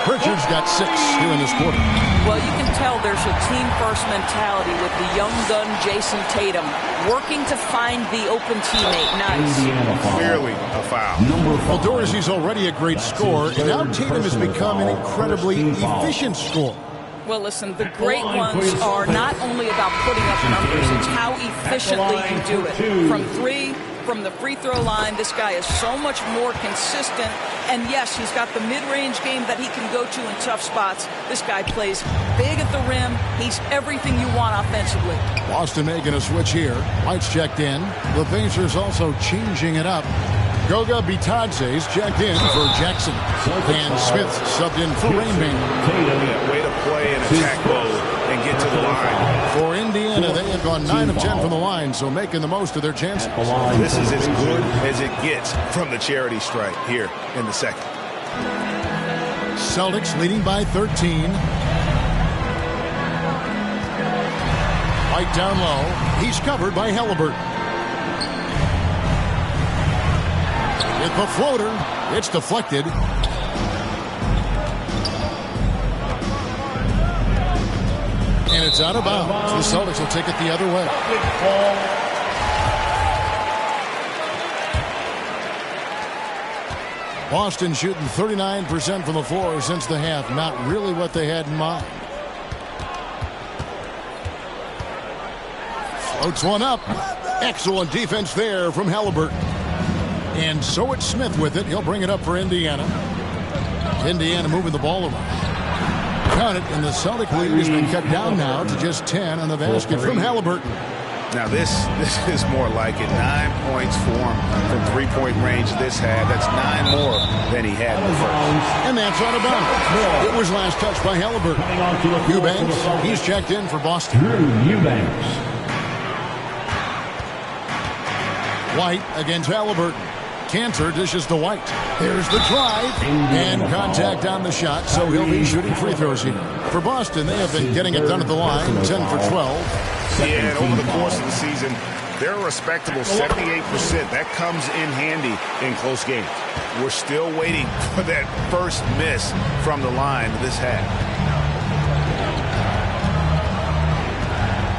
Pritchard's got 6 here in this quarter. Well, you can tell there's a team-first mentality with the young gun Jason Tatum working to find the open teammate. Nice. Clearly a foul. Well, Dorsey's already a great scorer, and now Tatum has become an incredibly efficient scorer. Well, listen, the great ones are not only about putting up numbers, it's how efficiently you do it. From 3, from the free throw line, this guy is so much more consistent. And yes, he's got the mid-range game that he can go to in tough spots. This guy plays big at the rim. He's everything you want offensively. Boston making a switch here. White's checked in. The Pacers also changing it up. Goga Bitadze's checked in for Jackson. And Smith subbed in for Rainman. Way to play and attack mode and get to the line. For Indiana, they have gone 9 of 10 from the line, so making the most of their chances. This is as good as it gets from the charity stripe here in the second. Celtics leading by 13. White down low. He's covered by Halliburton. With the floater, it's deflected. And it's out of bounds. The Celtics will take it the other way. Boston shooting 39% from the floor since the half. Not really what they had in mind. Floats one up. Excellent defense there from Halliburton. And so it's Smith with it. He'll bring it up for Indiana. Indiana moving the ball around. Count it, and the Celtic lead has been cut down now to just 10 on the basket from Halliburton. Now this is more like it. 9 points for him from three-point range this had. That's 9 more than he had in the first. And that's out of bounds. It was last touched by Halliburton. Eubanks, he's checked in for Boston. Eubanks. White against Halliburton. Cantor dishes to White. There's the drive. And contact on the shot, so he'll be shooting free throws here. For Boston, they have been getting it done at the line, 10 for 12. Yeah, and over the course of the season, they're a respectable 78%. That comes in handy in close games. We're still waiting for that first miss from the line this half.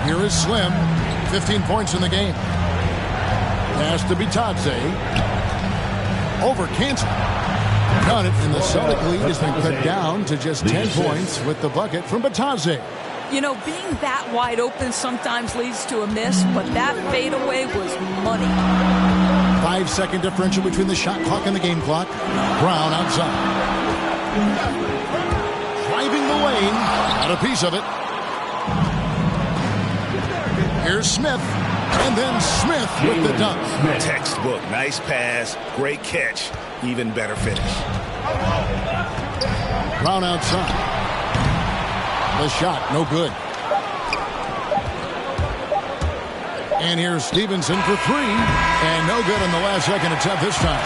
Here is Slim. 15 points in the game. Pass to Bitadze. Over Cantor. Got it, and the Celtic lead has been cut down to just 10 points with the bucket from Bitadze. You know, being that wide open sometimes leads to a miss, but that fadeaway was money. 5-second differential between the shot clock and the game clock. Brown outside. Driving the lane. Got a piece of it. Here's Smith. And then Smith with the dunk. Textbook. Nice pass. Great catch. Even better finish. Brown outside. The shot, no good. And here's Stevenson for three. And no good in the last second attempt this time.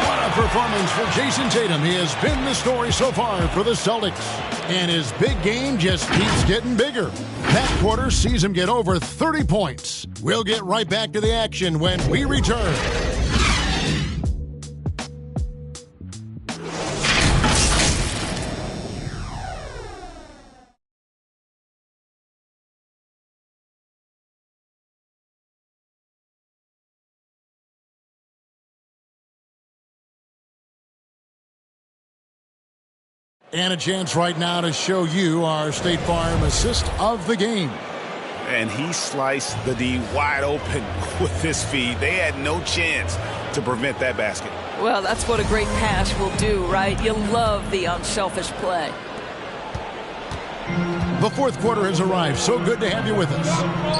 What a performance for Jason Tatum. He has been the story so far for the Celtics. And his big game just keeps getting bigger. That quarter sees him get over 30 points. We'll get right back to the action when we return. And a chance right now to show you our State Farm assist of the game. And he sliced the D wide open with his feet. They had no chance to prevent that basket. Well, that's what a great pass will do, right? You love the unselfish play. The fourth quarter has arrived. So good to have you with us.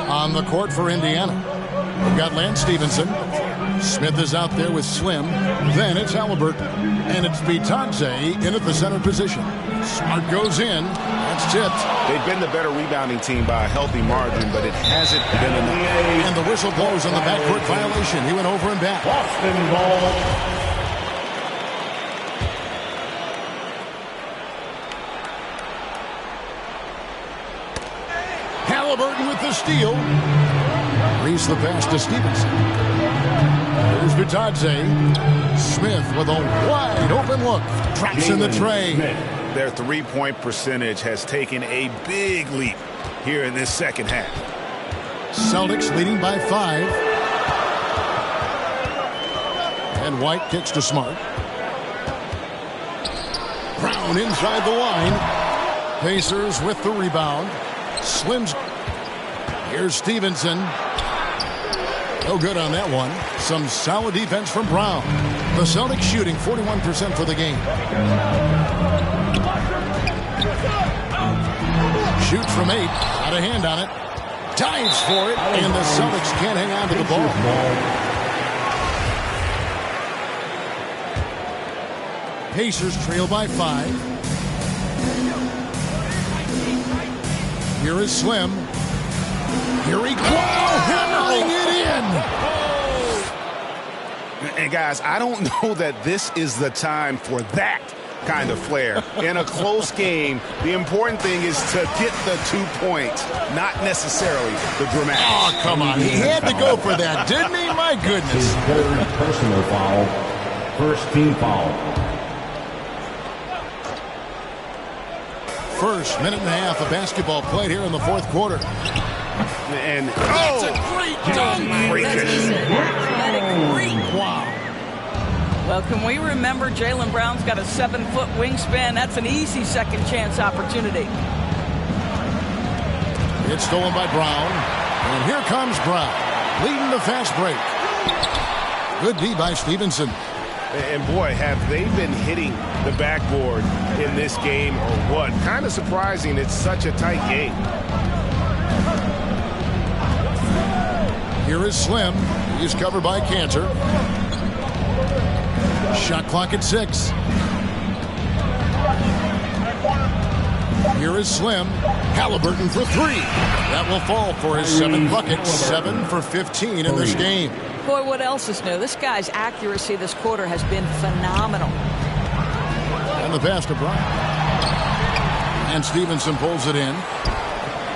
On the court for Indiana, we've got Lance Stevenson. Smith is out there with Slim. Then it's Halliburton. And it's Bitadze in at the center position. Smart goes in. That's tipped. They've been the better rebounding team by a healthy margin, but it hasn't been enough. And the whistle blows on the backcourt violation. He went over and back. Boston ball. Halliburton with the steal. Reese the pass to Stevenson. Here's Bitadze. Smith with a wide open look. Traps in the tray. Their three-point percentage has taken a big leap here in this second half. Celtics leading by 5. And White kicks to Smart. Brown inside the line. Pacers with the rebound. Slim's. Here's Stevenson. No good on that one. Some solid defense from Brown. The Celtics shooting 41% for the game. Shoots from 8. Got a hand on it. Dives for it. And the Celtics can't hang on to the ball. Pacers trail by 5. Here is Slim. Here he goes. Hammering it in. And guys, I don't know that this is the time for that kind of flair. In a close game, the important thing is to get the 2 points, not necessarily the dramatic. Oh, come on. He had to go for that, didn't he? My goodness. His third personal foul. First team foul. First minute and a half of basketball played here in the fourth quarter. And That's a great dunk. Wow. Well, can we remember Jaylen Brown's got a 7-foot wingspan? That's an easy second chance opportunity. It's stolen by Brown. And here comes Brown, leading the fast break. Good D by Stevenson. And boy, have they been hitting the backboard in this game or what? Kind of surprising. It's such a tight game. Here is Slim. He's covered by Cantor. Shot clock at 6. Here is Slim. Halliburton for 3. That will fall for his 7th bucket. 7 for 15 in this game. Boy, what else is new? This guy's accuracy this quarter has been phenomenal. And the pass to Brown. And Stevenson pulls it in.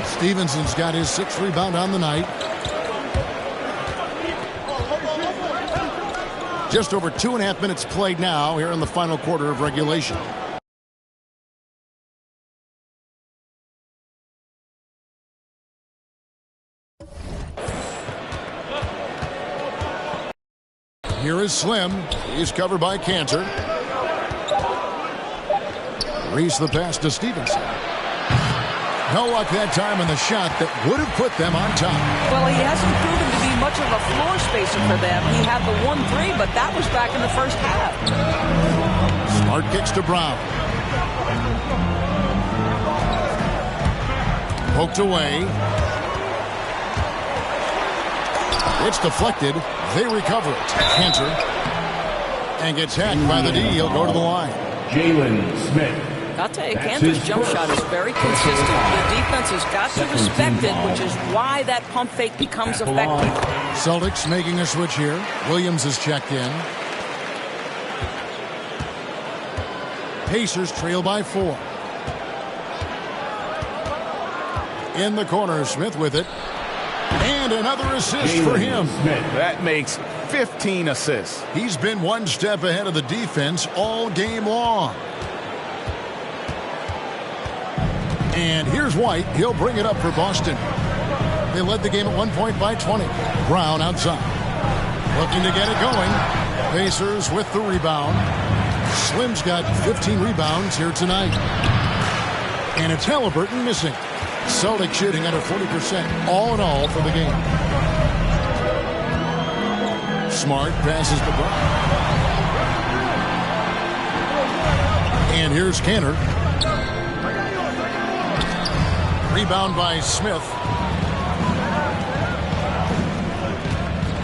Stevenson's got his 6th rebound on the night. Just over 2.5 minutes played now here in the final quarter of regulation. Here is Slim. He's covered by Cantor. Reese the pass to Stevenson. No luck that time on the shot that would have put them on top. Well, he hasn't proven to be much of a floor spacer for them. He had the 1-3, but that was back in the first half. Smart kicks to Brown. Poked away. It's deflected. They recover it. Cantor. And gets hacked by the D. He'll go to the line. Jalen Smith. I'll tell you, Cantor's jump shot is very consistent. The defense has got to respect it, which is why that pump fake becomes effective. Celtics making a switch here. Williams is checked in. Pacers trail by 4. In the corner, Smith with it. And another assist for him. That makes 15 assists. He's been one step ahead of the defense all game long. And here's White. He'll bring it up for Boston. They led the game at 1 point by 20. Brown outside. Looking to get it going. Pacers with the rebound. Slim's got 15 rebounds here tonight. And it's Halliburton missing. Celtics shooting under 40% all in all for the game. Smart passes to Brown. And here's Cantor. Rebound by Smith.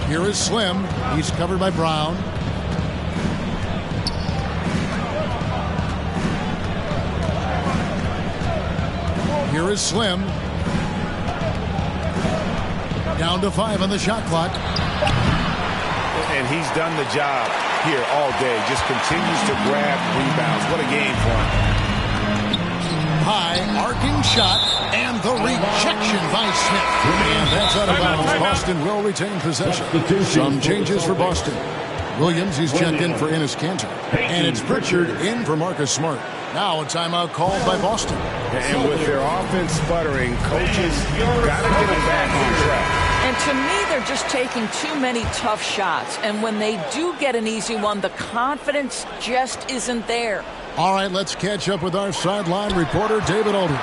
Here is Slim. He's covered by Brown. Here is Slim. Down to 5 on the shot clock. And he's done the job here all day. Just continues to grab rebounds. What a game for him. High, arcing shot, and the rejection by Smith. And that's out of bounds. Boston will retain possession. Some changes for Boston. Williams, he's checked in for Enes Kanter. And it's Pritchard in for Marcus Smart. Now a timeout called by Boston. And with their offense sputtering, coaches got to get them back on track. And to me, they're just taking too many tough shots. And when they do get an easy one, the confidence just isn't there. All right, let's catch up with our sideline reporter, David Aldridge.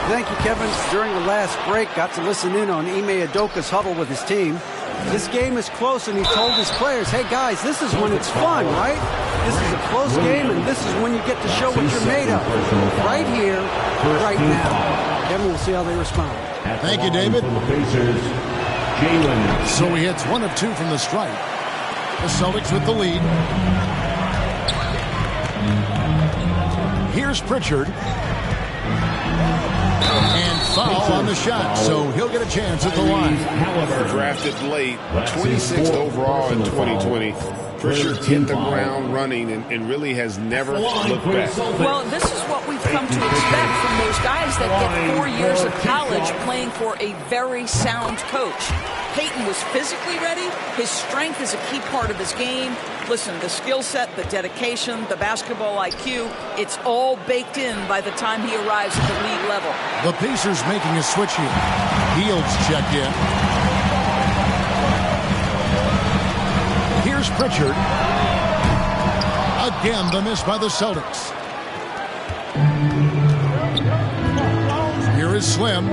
Thank you, Kevin. During the last break, got to listen in on Ime Udoka's huddle with his team. This game is close, and he told his players, hey, guys, this is when it's fun, right? This is a close game, and this is when you get to show what you're made of. Right here, right now. Kevin, we'll see how they respond. Thank you, David. So he hits 1 of 2 from the stripe. The Celtics with the lead. Here's Pritchard. And foul on the shot, so he'll get a chance at the line. Drafted late, 26th overall in 2020. Pritchard hit the ground running and really has never looked back. Well, this is what we've come to expect from those guys that get 4 years of college playing for a very sound coach. Peyton was physically ready. His strength is a key part of his game. Listen, the skill set, the dedication, the basketball IQ, it's all baked in by the time he arrives at the league level. The Pacers making a switch here. Fields checked in. Here's Pritchard. Again, the miss by the Celtics. Here is Slim.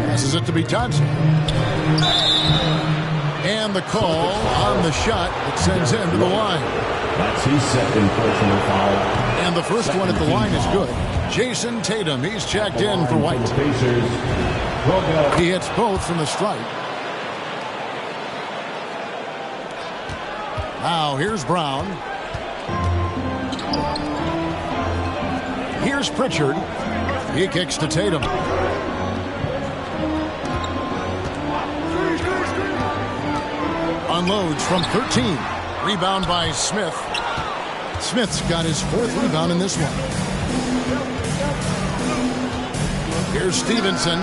Passes it to be Johnson. And the call on the shot that sends him to the line. That's his second personal foul. And the first one at the line is good. Jason Tatum, he's checked in for White. He hits both from the stripe. Now here's Brown. Here's Pritchard. He kicks to Tatum. Unloads from 13. Rebound by Smith. Smith's got his 4th rebound in this one. Here's Stevenson.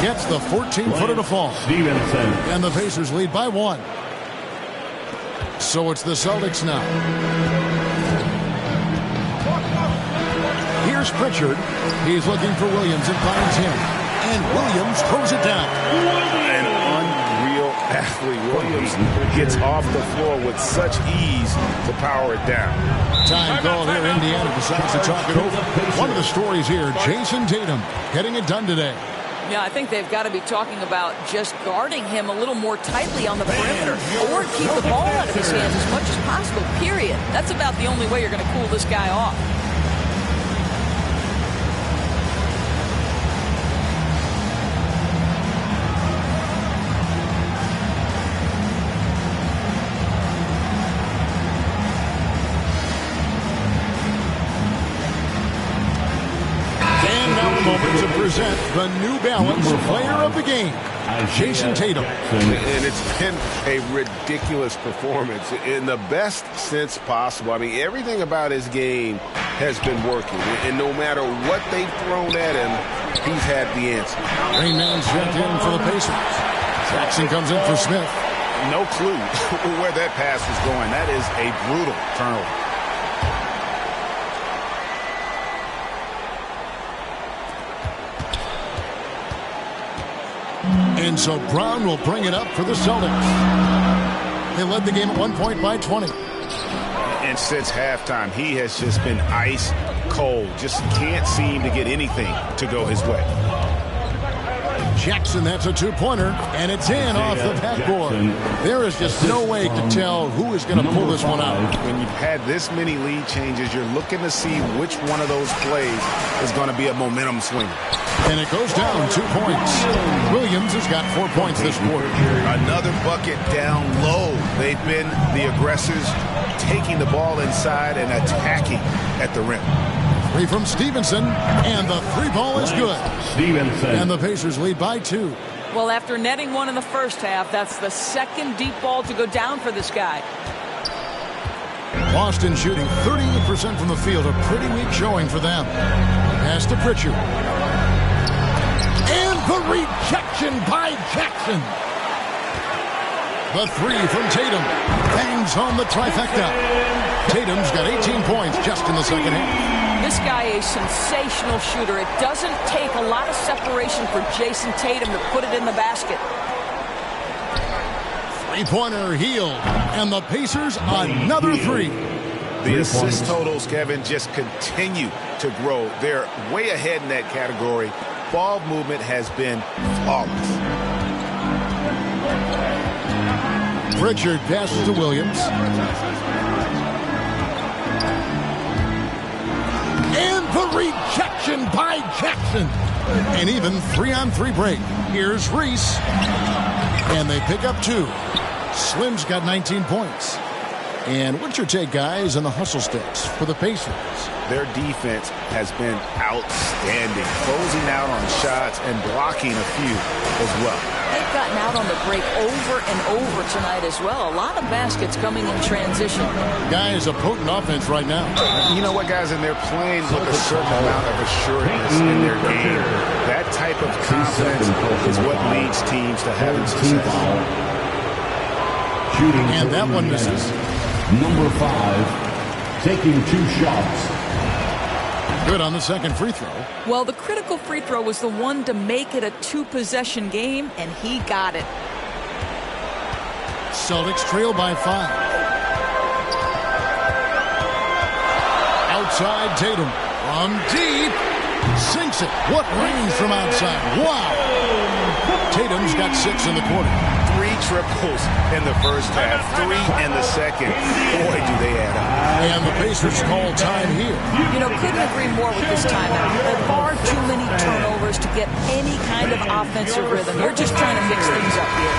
Gets the 14-footer to fall. Stevenson. And the Pacers lead by 1. So it's the Celtics now. Here's Pritchard. He's looking for Williams and finds him. And Williams throws it down. An unreal athlete Williams gets off the floor with such ease to power it down. Time call here. Indiana decides to talk it over. One of the stories here, Jason Tatum getting it done today. Yeah, I think they've got to be talking about just guarding him a little more tightly on the perimeter or keep the ball out of his hands as much as possible, period. That's about the only way you're going to cool this guy off. To present the New Balance Player of the Game, Jason Tatum. And it's been a ridiculous performance in the best sense possible. I mean, everything about his game has been working. And no matter what they've thrown at him, he's had the answer. Rain Man's checked in for the Pacers. Jackson comes in for Smith. No clue where that pass was going. That is a brutal turnover. And so Brown will bring it up for the Celtics. They led the game at 1 point by 20. And since halftime, he has just been ice cold. Just can't seem to get anything to go his way. Jackson, that's a two-pointer, and it's in off the backboard. There is just no way to tell who is going to pull this one out. When you've had this many lead changes, you're looking to see which one of those plays is going to be a momentum swinger. And it goes down 2 points. Williams has got 4 points this quarter. Another bucket down low. They've been the aggressors, taking the ball inside and attacking at the rim. Three from Stevenson, and the three ball is good. Stevenson. And the Pacers lead by 2. Well, after netting one in the first half, that's the second deep ball to go down for this guy. Boston shooting 38% from the field, a pretty weak showing for them. Pass to Pritchard. And the rejection by Jackson. The three from Tatum. Bangs home the trifecta. Tatum's got 18 points just in the second half. This guy is a sensational shooter. It doesn't take a lot of separation for Jason Tatum to put it in the basket. Three-pointer healed. And the Pacers another three. The assist totals, Kevin, just continue to grow. They're way ahead in that category. Ball movement has been flawless. Pritchard passes to Williams. And the rejection by Jackson. And even 3-on-3 break. Here's Reese. And they pick up 2. Slim's got 19 points. And what's your take, guys, on the hustle sticks for the Pacers? Their defense has been outstanding, closing out on shots and blocking a few as well. They've gotten out on the break over and over tonight as well. A lot of baskets coming in transition. Guys, a potent offense right now. You know what, guys, and they're playing with a certain amount of assurance in their game. That type of confidence is what leads teams to having success. And that one misses. Number 5, taking 2 shots. Good on the second free throw. Well, the critical free throw was the one to make it a 2-possession game, and he got it. Celtics trail by 5. Outside Tatum. From deep. Sinks it. What range from outside. Wow. Tatum's got 6 in the quarter. 3 triples in the first half, 3 in the second. Boy, do they add up. And the Pacers call time here. You know, couldn't agree more with this timeout. There are far too many turnovers to get any kind of offensive rhythm. You're just trying to mix things up here.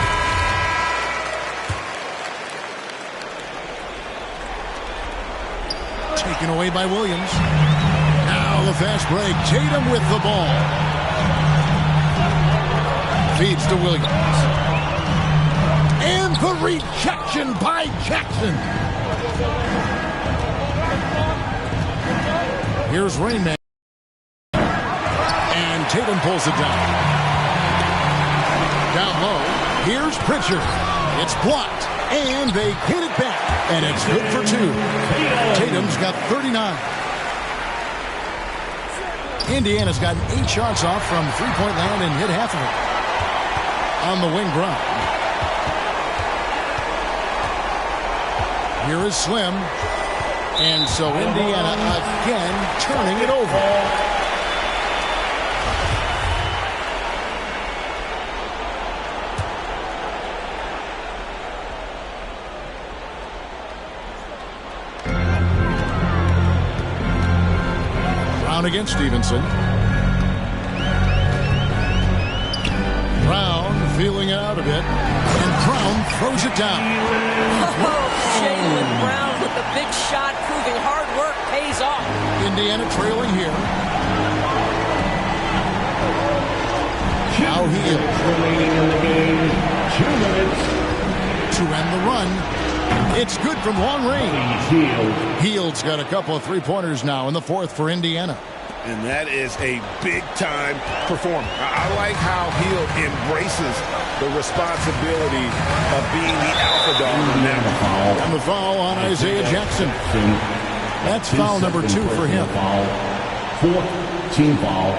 Taken away by Williams. Now the fast break. Tatum with the ball. Feeds to Williams. And the rejection by Jackson. Here's Rain Man. And Tatum pulls it down. Down low. Here's Pritchard. It's blocked. And they hit it back. And it's good for 2. Tatum's got 39. Indiana's gotten 8 shots off from three-point land and hit half of it. On the wing, Brown. Here is Slim. And so Indiana again turning it over. Brown against Stevenson. Brown feeling it out a bit. And Brown throws it down. Oh, Jaylen Brown with the big shot, proving hard work pays off. Indiana trailing here. Now Hield. Remaining in the game, 2 minutes. To end the run. It's good from long range. Hield's got a couple of three-pointers now in the fourth for Indiana. And that is a big-time performance. I like how Hield embraces the responsibility of being the alpha dog on that one. And the foul on Isaiah Jackson. That's foul number 2 for him. Fourth team foul.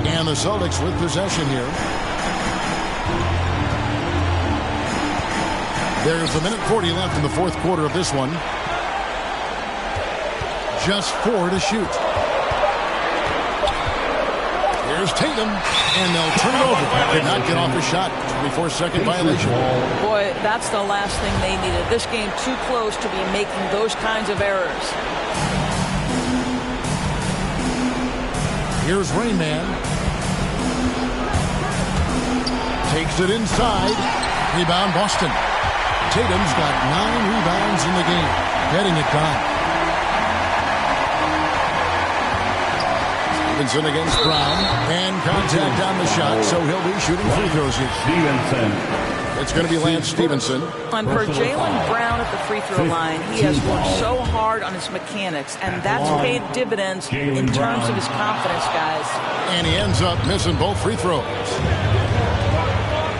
And the Celtics with possession here. There's a minute 40 left in the fourth quarter of this one. Just 4 to shoot. Here's Tatum, and they'll turn it over. Did not get off the shot. 24-second violation. Boy, that's the last thing they needed. This game too close to be making those kinds of errors. Here's Rain Man. Takes it inside. Rebound Boston. Tatum's got 9 rebounds in the game. Getting it done. Stevenson against Brown. And contact on the shot, so he'll be shooting free throws here. Stevenson. It's going to be Lance Stevenson. And for Jaylen Brown at the free throw line, he has worked so hard on his mechanics, and that's paid dividends in terms of his confidence, guys. And he ends up missing both free throws.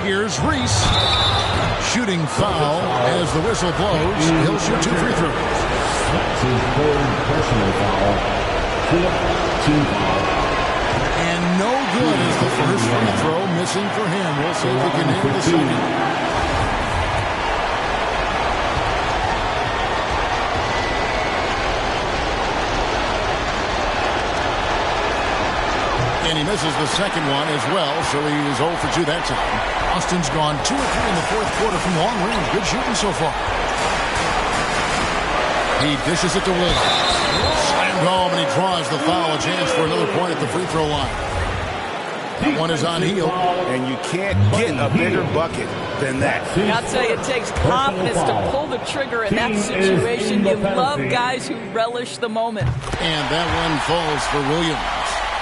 Here's Reese. Shooting foul as the whistle blows. He'll shoot 2 free throws. That's his 3rd personal foul. 4th team foul. And no good is the first free throw missing for him. We'll see if he can hit the second. And he misses the second one as well, so he is 0 for 2 that time. Austin's gone 2 or 3 in the fourth quarter from long range. Good shooting so far. He dishes it to Williams. Slammed home, and he draws the foul. A chance for another point at the free throw line. That one is on Hield. And you can't get a bigger bucket than that. I'll tell you, it takes confidence to pull the trigger in that situation. You love guys who relish the moment. And that one falls for Williams.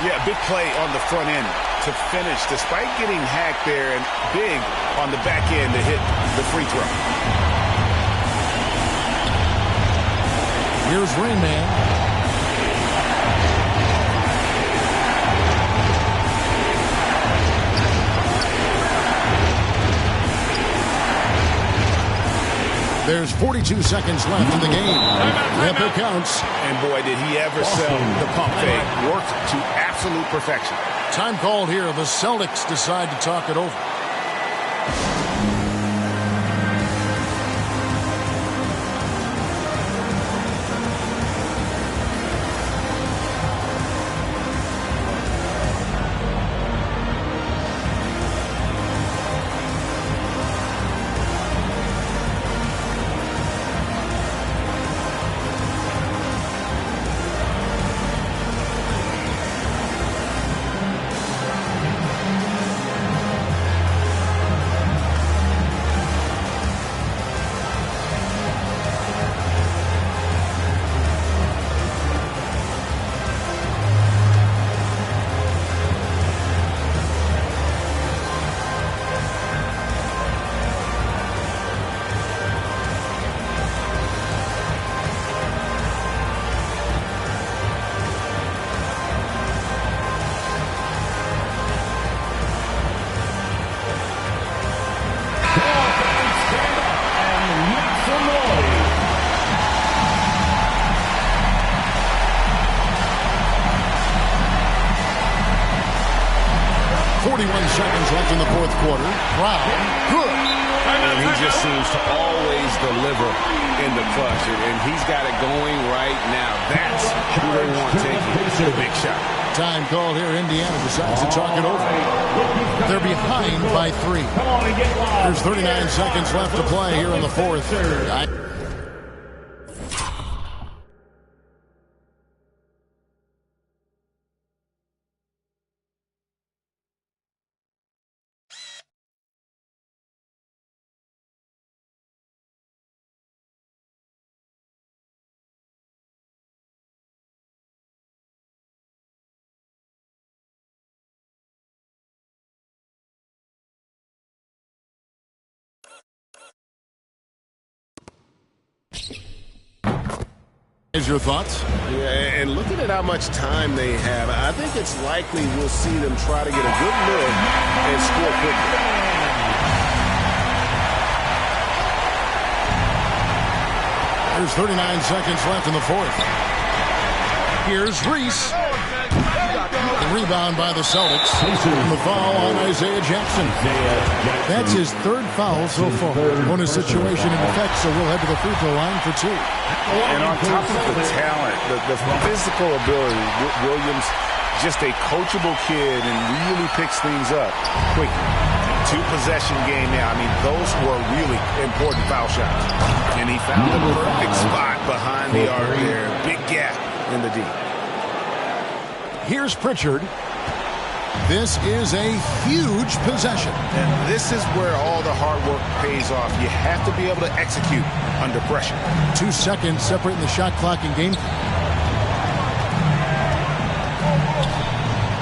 Yeah, big play on the front end to finish, despite getting hacked there, and big on the back end to hit the free throw. Here's Rain Man. There's 42 seconds left in the game. Yep, it counts. And boy, did he ever sell the pump fake. Worked to absolute perfection. Time called here. The Celtics decide to talk it over. Seconds left in the fourth quarter. Brown, good. And he just seems to always deliver in the clutch. And he's got it going right now. That's who they want taking the big shot. Time called here. Indiana decides to talk it over. They're behind by 3. There's 39 seconds left to play here in the fourth. Here's your thoughts? Yeah, and looking at how much time they have, I think it's likely we'll see them try to get a good look and score quickly. There's 39 seconds left in the fourth. Here's Reese. The rebound by the Celtics. And the foul on Isaiah Jackson. That's his 3rd foul so far. Bonus situation in effect, so we'll head to the free throw line for 2. And on top of the talent, the physical ability, Williams, just a coachable kid and really picks things up quickly. 2-possession game now. I mean, those were really important foul shots. And he found the perfect spot behind the arc there. Big gap in the D. Here's Pritchard. This is a huge possession. And this is where all the hard work pays off. You have to be able to execute under pressure. 2 seconds separating the shot clock and game.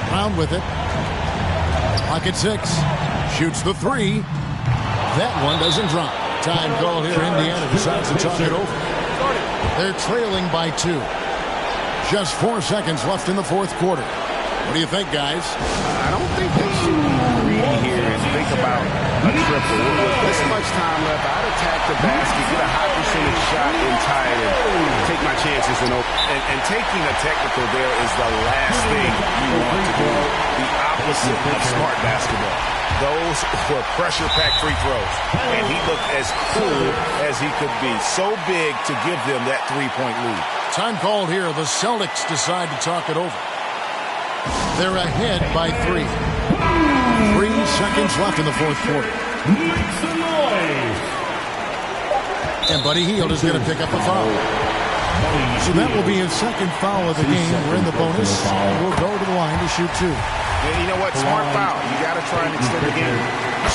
Round with it. Pocket 6. Shoots the 3. That one doesn't drop. Time call here. Indiana decides to talk it over. They're trailing by 2. Just 4 seconds left in the fourth quarter. What do you think, guys? I don't think they should be greedy here and think about a triple. With this much time left, I'd attack the basket, get a high percentage shot and tie it in. Take my chances and taking a technical there is the last thing you want to do. The opposite of smart basketball. Those were pressure-packed free throws. And he looked as cool as he could be. So big to give them that 3-point lead. Time called here. The Celtics decide to talk it over. They're ahead by 3. 3 seconds left in the fourth quarter. And Buddy Hield is going to pick up a foul. So that will be his 2nd foul of the game. We're in the bonus. We'll go to the line to shoot 2. And you know what? Smart foul. You got to try and extend the game.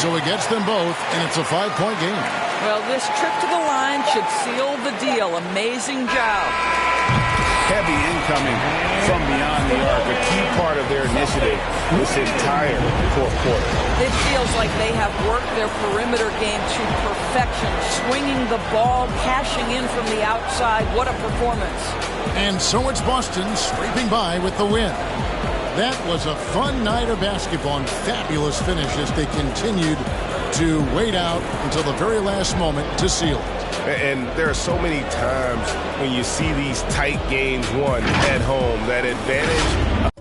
So he gets them both, and it's a 5-point game. Well, this trip to the line should seal the deal. Amazing job. Heavy incoming from beyond the arc, a key part of their initiative this entire fourth quarter. It feels like they have worked their perimeter game to perfection, swinging the ball, cashing in from the outside. What a performance. And so it's Boston scraping by with the win. That was a fun night of basketball and fabulous finish as they continued to wait out until the very last moment to seal it. And there are so many times when you see these tight games won at home, that advantage